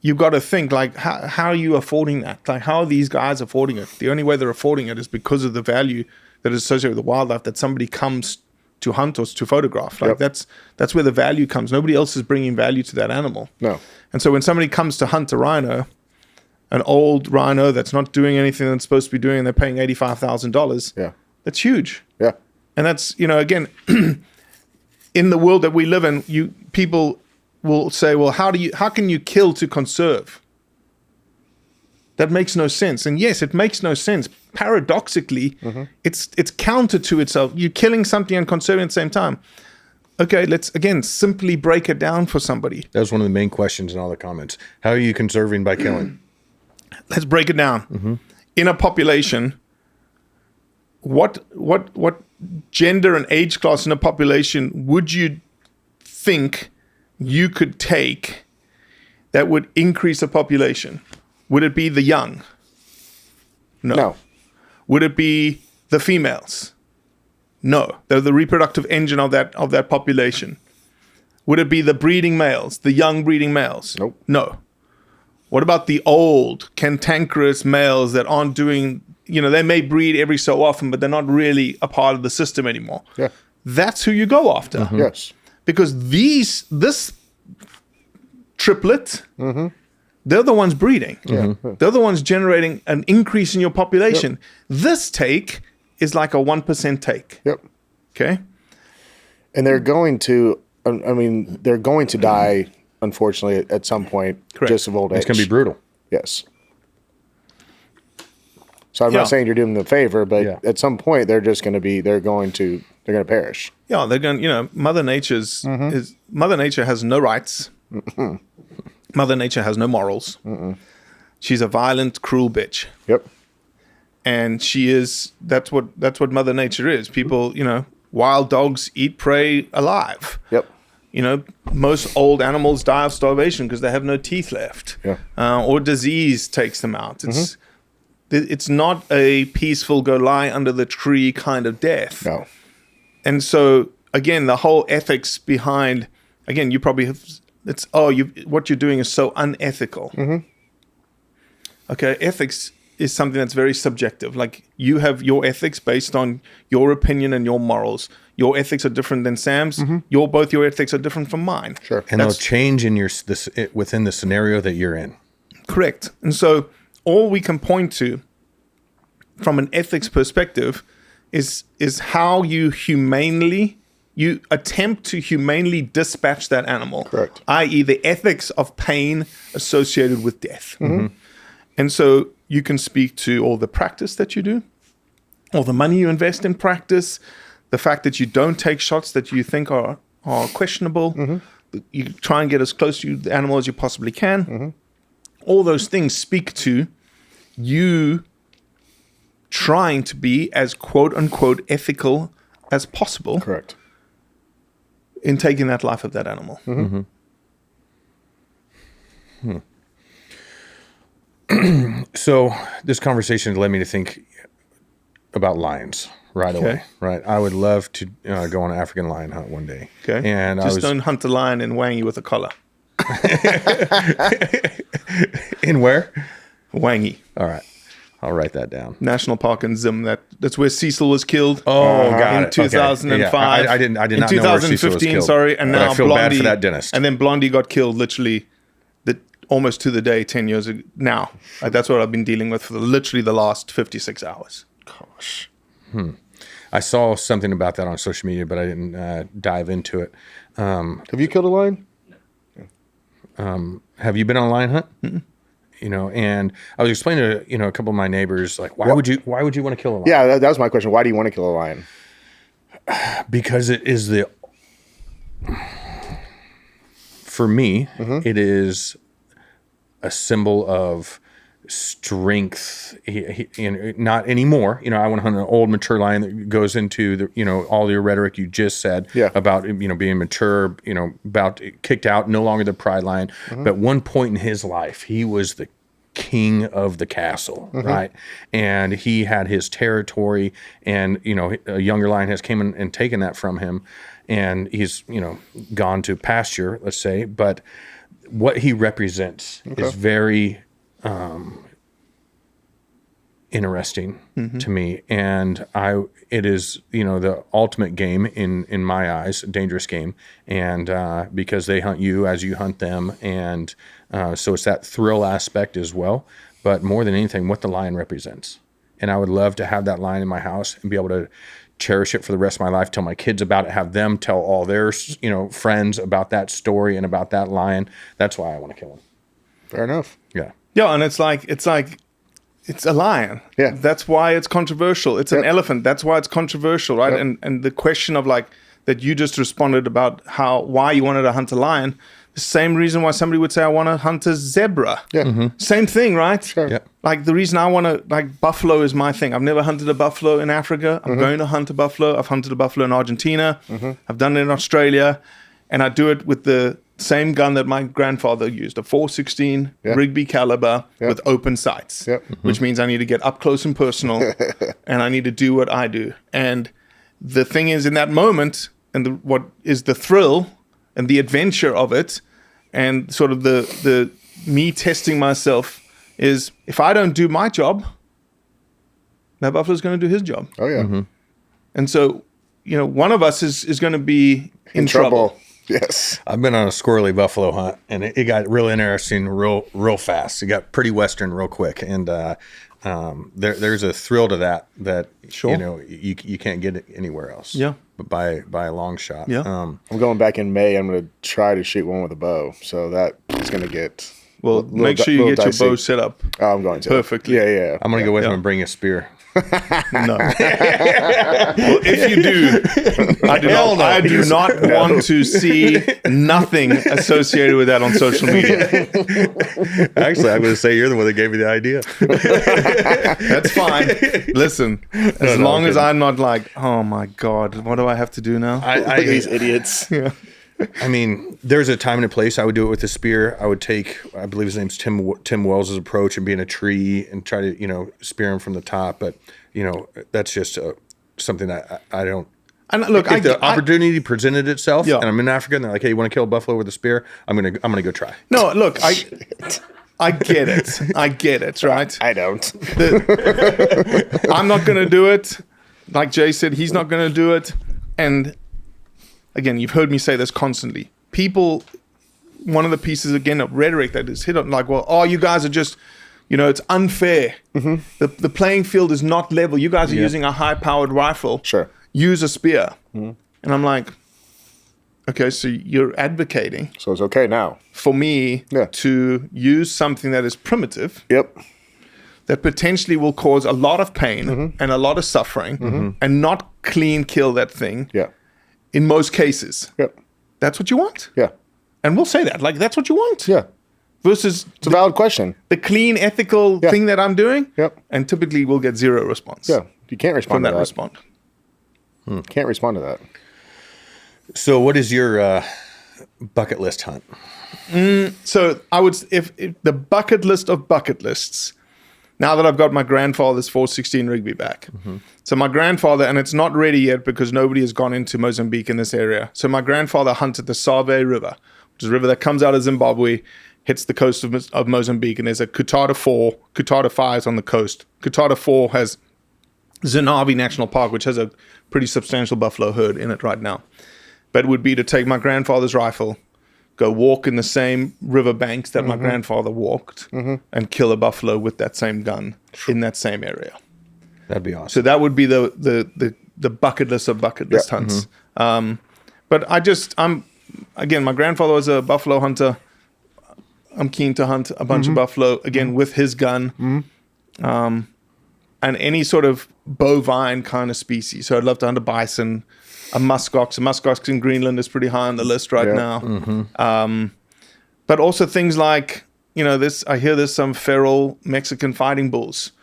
S1: you've got to think, like, how are you affording that? Like, how are these guys affording it? The only way they're affording it is because of the value that is associated with the wildlife that somebody comes to hunt or to photograph. Like that's where the value comes. Nobody else is bringing value to that animal.
S2: No.
S1: And so when somebody comes to hunt a rhino, an old rhino that's not doing anything that's supposed to be doing, and they're paying $85,000. That's huge.
S2: Yeah.
S1: And that's, again, in the world that we live in, people will say, well, how can you kill to conserve? That makes no sense. And yes, it makes no sense. Paradoxically, it's counter to itself. You're killing something and conserving at the same time. Okay, let's again simply break it down for somebody.
S3: That was one of the main questions in all the comments. How are you conserving by killing?
S1: Let's break it down. In a population, what gender and age class in a population would you think you could take that would increase a population? Would it be the young? No. Would it be the females? No. They're the reproductive engine of that population. Would it be the breeding males, the young breeding males?
S2: Nope.
S1: No. What about the old, cantankerous males that aren't doing, they may breed every so often, but they're not really a part of the system anymore?
S2: Yeah.
S1: That's who you go after.
S2: Yes.
S1: Because this triplet, they're the ones breeding. They're the ones generating an increase in your population. This take is like a 1% take. Okay?
S2: And they're going to, they're going to die, unfortunately, at some point, just of old age.
S3: It's going to be brutal.
S2: Yes. So I'm not saying you're doing them a favor, but at some point they're going to perish.
S1: Yeah, they're going, Mother Nature has no rights. Mother Nature has no morals. She's a violent, cruel bitch.
S2: Yep.
S1: And that's what Mother Nature is. People, wild dogs eat prey alive.
S2: Yep.
S1: You know, most old animals die of starvation because they have no teeth left.
S2: Yeah.
S1: Or disease takes them out. It's not a peaceful go lie under the tree kind of death.
S2: No.
S1: And so, again, the whole ethics behind, again, you probably have, what you're doing is so unethical. Okay, ethics is something that's very subjective. Like, you have your ethics based on your opinion and your morals. Your ethics are different than Sam's. Both your ethics are different from mine.
S2: Sure.
S3: And they'll change in within the scenario that you're in.
S1: Correct. And so all we can point to from an ethics perspective is how you attempt to humanely dispatch that animal.
S2: Correct.
S1: I.e. the ethics of pain associated with death. And so you can speak to all the practice that you do, all the money you invest in practice, the fact that you don't take shots that you think are questionable. You try and get as close to the animal as you possibly can. All those things speak to you trying to be as quote unquote ethical as possible.
S2: Correct.
S1: In taking that life of that animal.
S3: So this conversation led me to think about lions right away. Right, I would love to go on an African lion hunt one day.
S1: Okay,
S3: and
S1: don't hunt the lion in Wangi with a collar.
S3: In where?
S1: Wangi.
S3: All right, I'll write that down.
S1: National Park in Zim. That's where Cecil was killed.
S3: Oh, got
S1: in
S3: it.
S1: 2005.
S3: Okay. Yeah. I did not
S1: in
S3: know where Cecil was
S1: 2015.
S3: killed.
S1: Sorry, and
S3: but
S1: now
S3: I feel
S1: Blondie,
S3: bad for that dentist.
S1: And then Blondie got killed literally almost to the day 10 years ago. Now that's what I've been dealing with for literally the last 56 hours.
S2: Gosh.
S3: I saw something about that on social media, but I didn't dive into it.
S2: Have you killed a lion?
S3: Have you been on a lion hunt? You know, and I was explaining to a couple of my neighbors, like, why would you want to kill a lion?
S2: Yeah, that was my question. Why do you want to kill a lion?
S3: Because it is for me, it is a symbol of strength. Not anymore. I want to hunt an old mature lion that goes into the, all your rhetoric you just said about, being mature, about kicked out, no longer the pride lion. But at one point in his life, he was the king of the castle, right? And he had his territory, and, a younger lion has came in and taken that from him, and he's, gone to pasture, let's say. But what he represents is very interesting to me, and it is the ultimate game in my eyes, a dangerous game, and because they hunt you as you hunt them, and so it's that thrill aspect as well. But more than anything, what the lion represents, and I would love to have that lion in my house and be able to cherish it for the rest of my life, tell my kids about it, have them tell all their friends about that story and about that lion. That's why I want to kill him.
S2: Fair enough.
S3: Yeah,
S1: and it's a lion.
S2: Yeah,
S1: that's why it's controversial. It's an elephant. That's why it's controversial, right?
S2: Yep.
S1: And the question of that you just responded about why you wanted to hunt a lion. The same reason why somebody would say, I want to hunt a zebra.
S2: Yeah.
S1: Same thing, right?
S2: Sure.
S3: Yep.
S1: Like the reason I want to, buffalo is my thing. I've never hunted a buffalo in Africa. I'm going to hunt a buffalo. I've hunted a buffalo in Argentina. I've done it in Australia. And I do it with the same gun that my grandfather used, a .416 Rigby caliber with open sights, which means I need to get up close and personal, and I need to do what I do. And the thing is, in that moment, and what is the thrill and the adventure of it, and sort of the me testing myself is, if I don't do my job, that buffalo's going to do his job.
S2: Oh yeah.
S1: And so, one of us is going to be in trouble.
S2: Yes.
S3: I've been on a squirrely buffalo hunt, and it got real interesting real fast. It got pretty western real quick, and there's a thrill to that you can't get it anywhere else.
S1: Yeah.
S3: But by a long shot.
S1: Yeah.
S2: I'm going back in May. I'm going to try to shoot one with a bow. So that is going to get
S1: Well, make sure you get your bow set up
S2: I'm going to.
S1: perfectly.
S2: Yeah.
S3: I'm going to go with him and bring a spear.
S1: No. Well, if you do, I do not want to see nothing associated with that on social media.
S3: Actually, I'm going to say you're the one that gave me the idea.
S1: That's fine. Listen, as long as I'm not like, oh my God, what do I have to do now?
S2: Look at these idiots.
S1: Yeah.
S3: I mean, there's a time and a place I would do it with a spear. I would take, I believe his name's Tim Wells' approach and be in a tree and try to, spear him from the top. But, that's just something that I don't.
S1: And look,
S3: if the opportunity presented itself,
S1: Yeah.
S3: and I'm in Africa, and they're like, "Hey, you want to kill a buffalo with a spear?" I'm gonna go try.
S1: No, look, I get it. I get it, right?
S2: I don't.
S1: I'm not going to do it. Like Jay said, he's not going to do it. And again, you've heard me say this constantly. People, one of the pieces, again, of rhetoric that is hit on, like, well, you guys are just, it's unfair. Mm-hmm. The playing field is not level. You guys are using a high-powered rifle.
S2: Sure.
S1: Use a spear. Mm-hmm. And I'm like, okay, so you're advocating.
S2: So it's okay now.
S1: For me to use something that is primitive.
S2: Yep.
S1: That potentially will cause a lot of pain and a lot of suffering and not clean kill that thing.
S2: Yeah.
S1: In most cases.
S2: Yep.
S1: That's what you want.
S2: Yeah.
S1: And we'll say that. Like, that's what you want.
S2: Yeah.
S1: Versus
S2: it's a valid question.
S1: The clean, ethical thing that I'm doing.
S2: Yep.
S1: And typically we'll get zero response.
S2: Yeah. You can't respond
S1: to
S2: that.
S1: Respond.
S2: Can't respond to that.
S3: So what is your bucket list hunt?
S1: So I would, if the bucket list of bucket lists, now that I've got my grandfather's 416 Rigby back. So my grandfather, and it's not ready yet because nobody has gone into Mozambique in this area. So my grandfather hunted the Save River, which is a river that comes out of Zimbabwe, hits the coast of Mozambique, and there's a Kutada 4, Kutada 5 is on the coast. Kutada 4 has Zinavi National Park, which has a pretty substantial buffalo herd in it right now. But it would be to take my grandfather's rifle, go walk in the same river banks that my grandfather walked, and kill a buffalo with that same gun in that same area.
S3: That'd be awesome.
S1: So that would be the bucket list of bucket list hunts. But again, my grandfather was a buffalo hunter. I'm keen to hunt a bunch of buffalo, again, with his gun. And any sort of bovine kind of species. So I'd love to hunt a bison, a muskox. A muskox in Greenland is pretty high on the list right now. But also things like, I hear there's some feral Mexican fighting bulls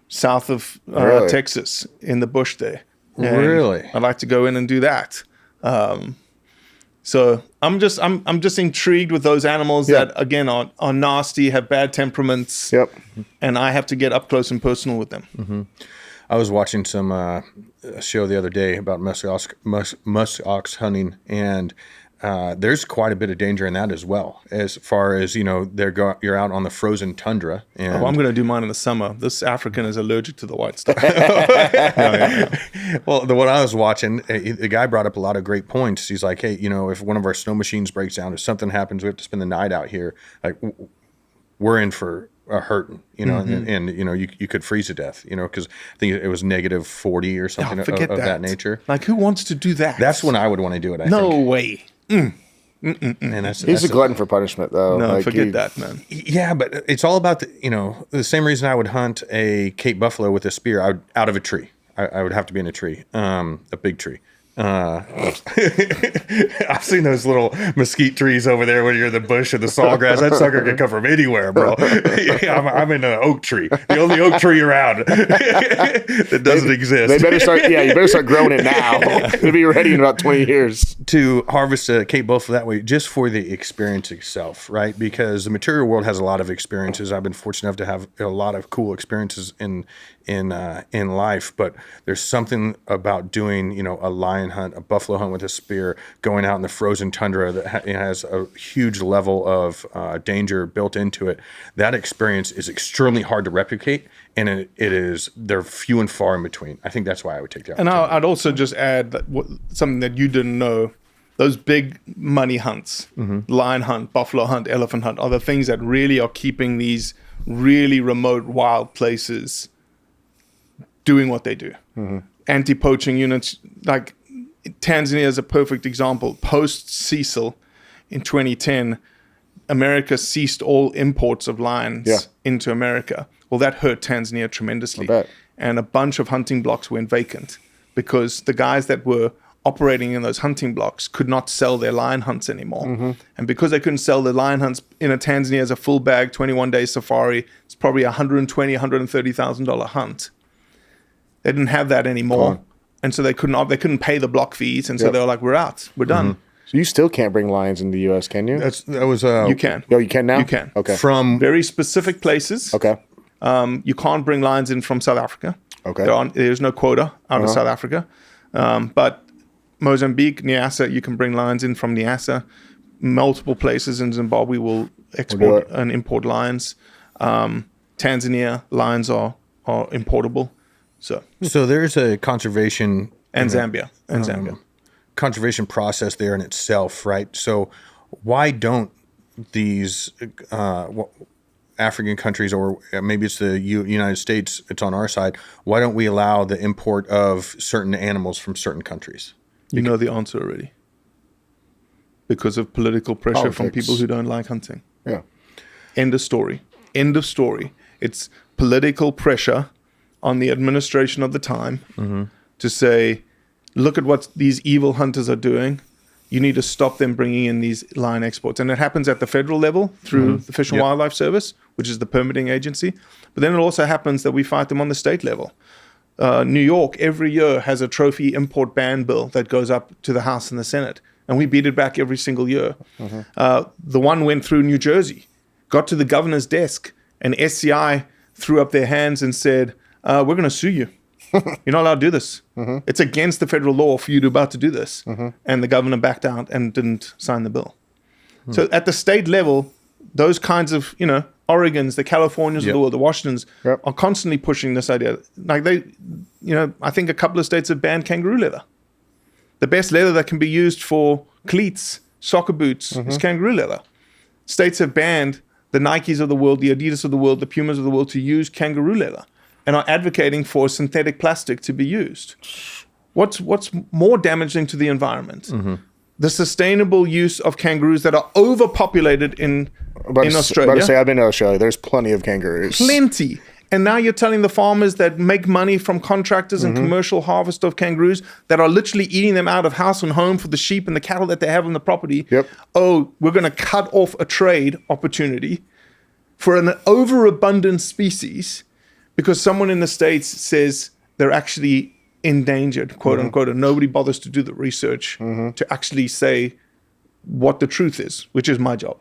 S1: south of Texas in the bush there. And
S3: really?
S1: I'd like to go in and do that. So I'm just intrigued with those animals that, again, are nasty, have bad temperaments.
S2: Yep.
S1: And I have to get up close and personal with them.
S3: I was watching some a show the other day about muskox hunting, and there's quite a bit of danger in that as well. As far as you're out on the frozen tundra. And
S1: I'm going to do mine in the summer. This African is allergic to the white stuff.
S3: Well, the one I was watching, the guy brought up a lot of great points. He's like, hey, if one of our snow machines breaks down, if something happens, we have to spend the night out here. Like, we're in for a hurting, and you could freeze to death, because I think it was negative 40 or something of that nature.
S1: Like, who wants to do that?
S3: That's when I would want to do it. I
S1: no
S3: think.
S1: way.
S3: And
S2: he's a glutton for punishment, though.
S1: No, forget that, man.
S3: Yeah, but it's all about the same reason I would hunt a Cape buffalo with a spear out of a tree. I would have to be in a tree, a big tree. I've seen those little mesquite trees over there when you're in the bush and the sawgrass. That sucker can come from anywhere, bro. I'm in an oak tree, the only oak tree around that doesn't exist.
S2: They better start. Yeah, you better start growing it now. It'll be ready in about 20 years
S3: to harvest a Cape buffalo that way, just for the experience itself, right? Because the material world has a lot of experiences. I've been fortunate enough to have a lot of cool experiences in life, but there's something about doing, a lion hunt, a buffalo hunt with a spear, going out in the frozen tundra that has a huge level of danger built into it. That experience is extremely hard to replicate, and they're few and far in between. I think that's why I would take that.
S1: And I'd also just add that something that you didn't know. Those big money hunts, lion hunt, buffalo hunt, elephant hunt, are the things that really are keeping these really remote, wild places doing what they do. Anti-poaching units, like Tanzania is a perfect example. Post Cecil in 2010, America ceased all imports of lions
S2: Yeah.
S1: into America. Well, that hurt Tanzania tremendously.
S2: I bet.
S1: And a bunch of hunting blocks went vacant because the guys that were operating in those hunting blocks could not sell their lion hunts anymore. And because they couldn't sell the lion hunts in a Tanzania as a full bag 21-day safari, it's probably $120,000, $130,000 hunt. They didn't have that anymore. And so they couldn't pay the block fees. And so they were like, we're out. We're done.
S2: So you still can't bring lions in the U.S., can you?
S3: That was
S1: You can.
S2: Oh, you can now?
S1: You can.
S2: Okay.
S3: from
S1: Very specific places.
S2: Okay.
S1: You can't bring lions in from South Africa.
S2: Okay.
S1: There's no quota out of South Africa. But Mozambique, Niassa, you can bring lions in from Niassa. Multiple places in Zimbabwe will export and import lions. Tanzania, lions are importable. So
S3: there's a conservation
S1: and Zambia.
S3: conservation process there in itself, right? So why don't these African countries, or maybe it's the United States, it's on our side, why don't we allow the import of certain animals from certain countries?
S1: You know the answer already. Because of political pressure from
S2: Politics.
S1: people who don't like hunting.
S2: Yeah.
S1: End of story. End of story. It's political pressure on the administration of the time to say, look at what these evil hunters are doing. You need to stop them bringing in these lion exports. And it happens at the federal level through the Fish and Wildlife Service, which is the permitting agency. But then it also happens that we fight them on the state level. New York every year has a trophy import ban bill that goes up to the House and the Senate. And we beat it back every single year. The one went through New Jersey, got to the governor's desk, and SCI threw up their hands and said, we're going to sue you. You're not allowed to do this. It's against the federal law for you to about to do this. And the governor backed out and didn't sign the bill. So at the state level, those kinds of, Oregons, the Californias of the world, the Washingtons are constantly pushing this idea. Like I think a couple of states have banned kangaroo leather. The best leather that can be used for cleats, soccer boots, is kangaroo leather. States have banned the Nikes of the world, the Adidas of the world, the Pumas of the world to use kangaroo leather, and are advocating for synthetic plastic to be used. What's more damaging to the environment? The sustainable use of kangaroos that are overpopulated in Australia.
S2: About to say, I've been to Australia. There's plenty of kangaroos.
S1: Plenty. And now you're telling the farmers that make money from contractors and commercial harvest of kangaroos that are literally eating them out of house and home for the sheep and the cattle that they have on the property. Oh, we're going to cut off a trade opportunity for an overabundant species because someone in the States says they're actually endangered, quote unquote, and nobody bothers to do the research to actually say what the truth is, which is my job.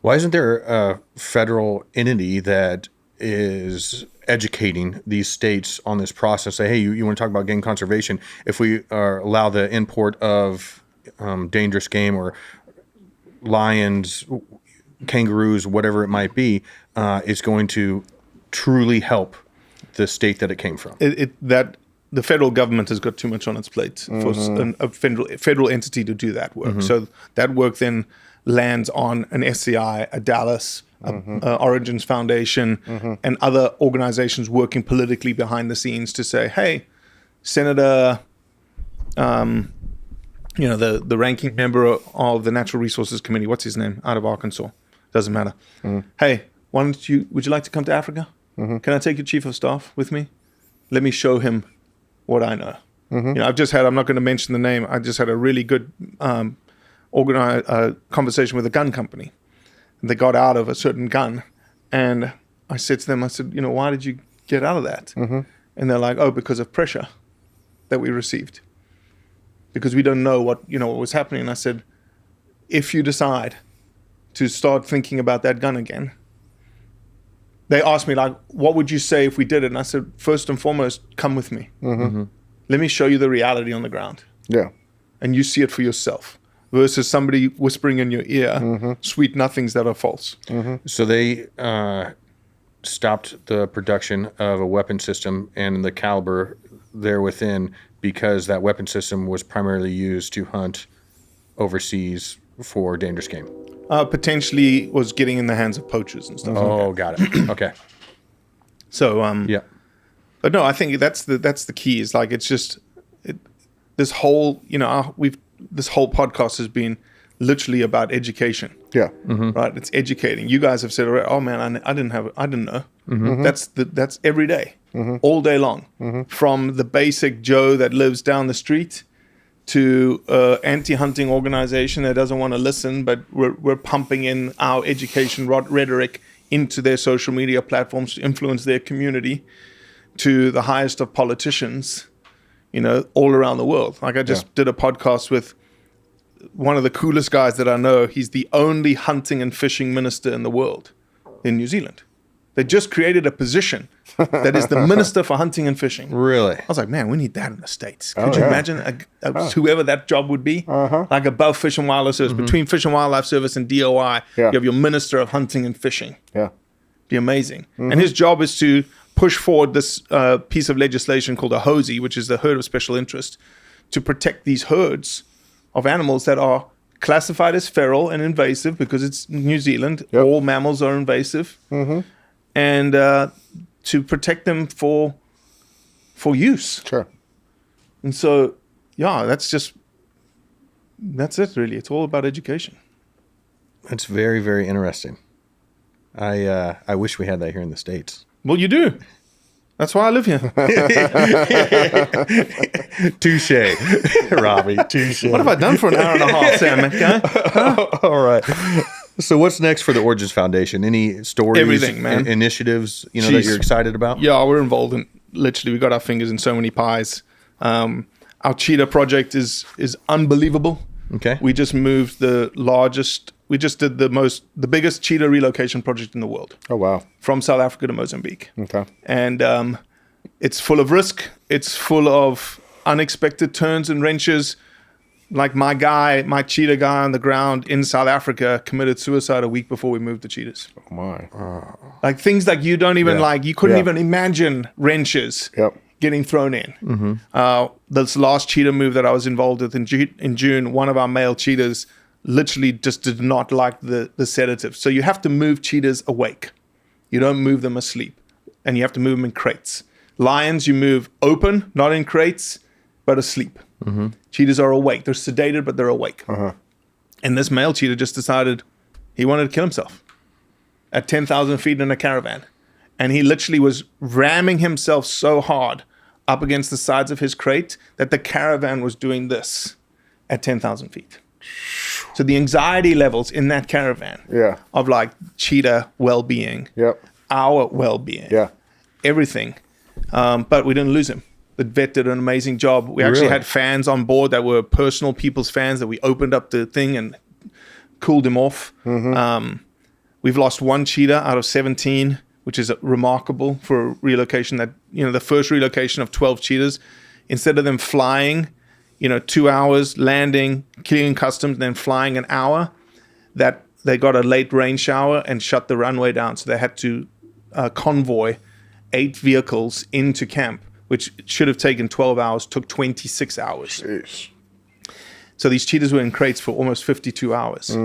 S3: Why isn't there a federal entity that is educating these states on this process? Say, hey, you want to talk about game conservation? If we allow the import of dangerous game or lions, kangaroos, whatever it might be, it's going to truly help the state that it came from.
S1: That the federal government has got too much on its plate for a federal entity to do that work. So that work then lands on an SCI, a Dallas, Origins Foundation, and other organizations working politically behind the scenes to say, hey, Senator, the ranking member of the Natural Resources Committee, what's his name, out of Arkansas, doesn't matter. Hey, would you like to come to Africa? Can I take your chief of staff with me? Let me show him what I know. I'm not going to mention the name. I just had a really good conversation with a gun company. They got out of a certain gun, and I said to them, why did you get out of that? And they're like, oh, because of pressure that we received, because we don't know what was happening. And I said, if you decide to start thinking about that gun again, they asked me, like, what would you say if we did it? And I said, first and foremost, come with me. Let me show you the reality on the ground.
S2: Yeah.
S1: And you see it for yourself versus somebody whispering in your ear sweet nothings that are false.
S3: So they stopped the production of a weapon system and the caliber there within because that weapon system was primarily used to hunt overseas for dangerous game.
S1: Potentially was getting in the hands of poachers and stuff.
S3: Oh, got it. Okay.
S1: So,
S3: yeah.
S1: But no, I think that's the key. Is like, it's just this whole, this whole podcast has been, literally about education.
S2: Yeah.
S1: Right? It's educating. You guys have said, "Oh man, I didn't know." That's every day, all day long, from the basic Joe that lives down the street to anti-hunting organization that doesn't want to listen, but we're pumping in our education rhetoric into their social media platforms to influence their community, to the highest of politicians, all around the world. Like I just did a podcast with one of the coolest guys that I know. He's the only hunting and fishing minister in the world in New Zealand. They just created a position that is the Minister for Hunting and Fishing.
S3: Really?
S1: I was like, man, we need that in the States. Could you imagine whoever that job would be? Like above Fish and Wildlife Service, between Fish and Wildlife Service and DOI, you have your Minister of Hunting and Fishing.
S2: Yeah.
S1: Be amazing. And his job is to push forward this piece of legislation called a HOSI, which is the herd of special interest, to protect these herds of animals that are classified as feral and invasive because it's New Zealand. Yep. All mammals are invasive. And to protect them for use.
S2: Sure.
S1: And so, that's it really. It's all about education.
S3: That's very, very interesting. I wish we had that here in the States.
S1: Well, you do. That's why I live here.
S3: Touche, Robbie. Touche.
S1: What have I done for an hour and a half, Sam?
S3: All right. So what's next for the Origins Foundation? Any stories,
S1: everything, man.
S3: Initiatives, that you're excited about?
S1: Yeah, we're involved in literally. We got our fingers in so many pies. Our cheetah project is unbelievable.
S3: Okay.
S1: We just moved we just did the biggest cheetah relocation project in the world.
S2: Oh, wow. From
S1: South Africa to Mozambique.
S2: Okay.
S1: And it's full of risk. It's full of unexpected turns and wrenches. Like my cheetah guy on the ground in South Africa committed suicide a week before we moved the cheetahs.
S2: Oh, my.
S1: Like things like you don't even you couldn't even imagine wrenches getting thrown in. This last cheetah move that I was involved with in June, one of our male cheetahs literally just did not like the sedative. So you have to move cheetahs awake. You don't move them asleep. And you have to move them in crates. Lions, you move open, not in crates, but asleep. Cheetahs are awake. They're sedated, but they're awake. And this male cheetah just decided he wanted to kill himself at 10,000 feet in a caravan. And he literally was ramming himself so hard up against the sides of his crate that the caravan was doing this at 10,000 feet. So the anxiety levels in that caravan of like cheetah well-being, our well-being, everything. But we didn't lose him. The vet did an amazing job. We actually had fans on board that were personal people's fans that we opened up the thing and cooled him off. We've lost one cheetah out of 17, which is remarkable for a relocation that, the first relocation of 12 cheetahs, instead of them flying, 2 hours, landing, clearing customs, and then flying an hour, that they got a late rain shower and shut the runway down. So they had to convoy 8 vehicles into camp, which should have taken 12 hours, took 26 hours.
S2: Jeez.
S1: So these cheetahs were in crates for almost 52 hours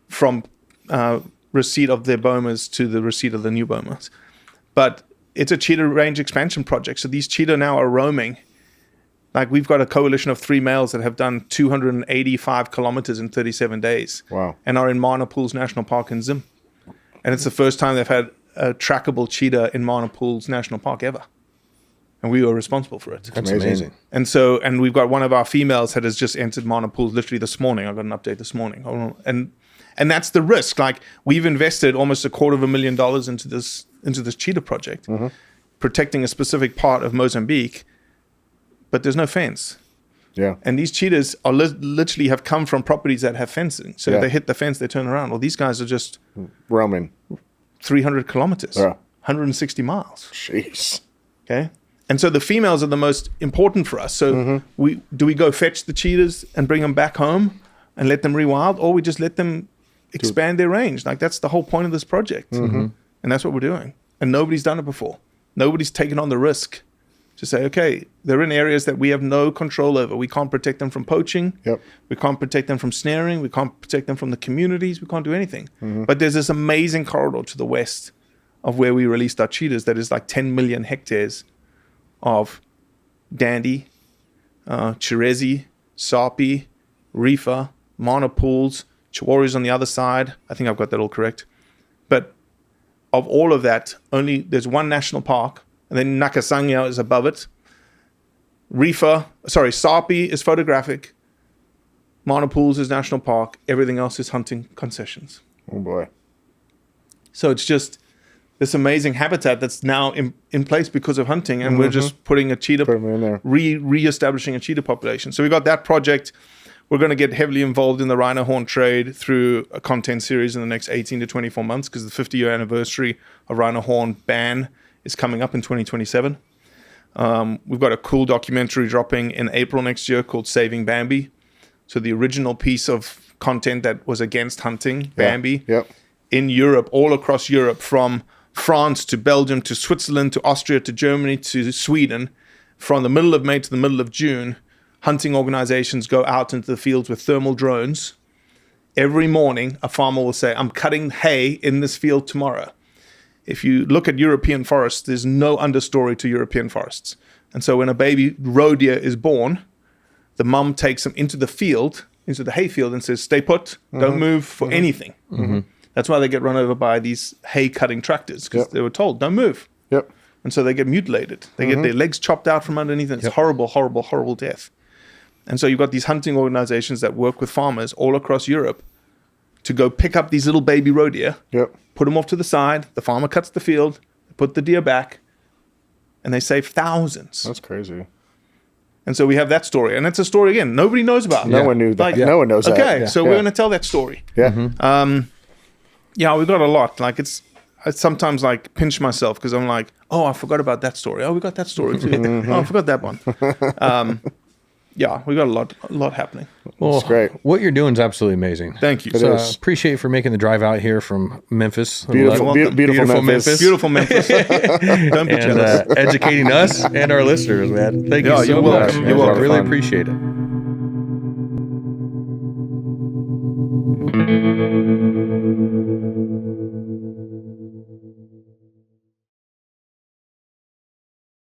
S1: from receipt of their bomas to the receipt of the new bomas. But it's a cheetah range expansion project. So these cheetah now are roaming. Like we've got a coalition of 3 males that have done 285 kilometers in 37 days.
S2: Wow.
S1: And are in Mana Pools National Park in Zim. And it's the first time they've had a trackable cheetah in Mana Pools National Park ever. And we were responsible for it.
S3: That's amazing.
S1: And we've got one of our females that has just entered Mana Pools literally this morning. I got an update this morning. And that's the risk. Like we've invested almost $250,000 into this cheetah project, protecting a specific part of Mozambique, but there's no fence.
S2: Yeah.
S1: And these cheetahs are literally have come from properties that have fencing. So if they hit the fence, they turn around. Well, these guys are just
S2: roaming
S1: 300 kilometers, 160 miles.
S2: Jeez.
S1: Okay. And so the females are the most important for us. So we go fetch the cheetahs and bring them back home and let them rewild, or we just let them expand their range. Like that's the whole point of this project. And that's what we're doing. And nobody's done it before. Nobody's taken on the risk to say, okay, they're in areas that we have no control over. We can't protect them from poaching. We can't protect them from snaring. We can't protect them from the communities. We can't do anything. But there's this amazing corridor to the west of where we released our cheetahs that is like 10 million hectares of Dandy, Cherezi, Sapi, Rifa, Mana pools, Chihuahuas on the other side. I think I've got that all correct. But of all of that, only there's one national park, and then Nakasanya is above it. Sapi is photographic. Mana pools is national park. Everything else is hunting concessions.
S2: Oh boy.
S1: So it's just this amazing habitat that's now in place because of hunting, and we're just putting a cheetah, re-establishing a cheetah population. So we got that project. We're going to get heavily involved in the rhino horn trade through a content series in the next 18 to 24 months, because the 50-year anniversary of rhino horn ban is coming up in 2027. We've got a cool documentary dropping in April next year called Saving Bambi. So the original piece of content that was against hunting Bambi in Europe, all across Europe, from France to Belgium to Switzerland to Austria to Germany to Sweden, from the middle of May to the middle of June, hunting organizations go out into the fields with thermal drones. Every morning, a farmer will say, I'm cutting hay in this field tomorrow. If you look at European forests, there's no understory to European forests. And so when a baby roe deer is born, the mum takes him into the field, into the hay field, and says, stay put, don't move for anything. That's why they get run over by these hay cutting tractors, because they were told, don't move. And so they get mutilated. They get their legs chopped out from underneath, and it's horrible, horrible, horrible death. And so you've got these hunting organizations that work with farmers all across Europe to go pick up these little baby roe deer, put them off to the side. The farmer cuts the field, put the deer back, and they save thousands.
S2: That's crazy.
S1: And so we have that story. And it's a story, again, nobody knows about.
S2: No one knew that. No one knows that.
S1: Okay, so we're going to tell that story. Yeah, we've got a lot. Like I sometimes like pinch myself because I'm like, oh, I forgot about that story. Oh, we got that story too. Oh, I forgot that one. Yeah, we got a lot happening.
S3: Well,
S2: it's great.
S3: What you're doing is absolutely amazing.
S1: Thank you.
S3: So appreciate you for making the drive out here from Memphis.
S2: Beautiful Memphis.
S1: Beautiful Memphis. Don't be jealous.
S3: Educating us and our listeners, man. Thank you so much.
S1: You're welcome.
S3: Really appreciate it.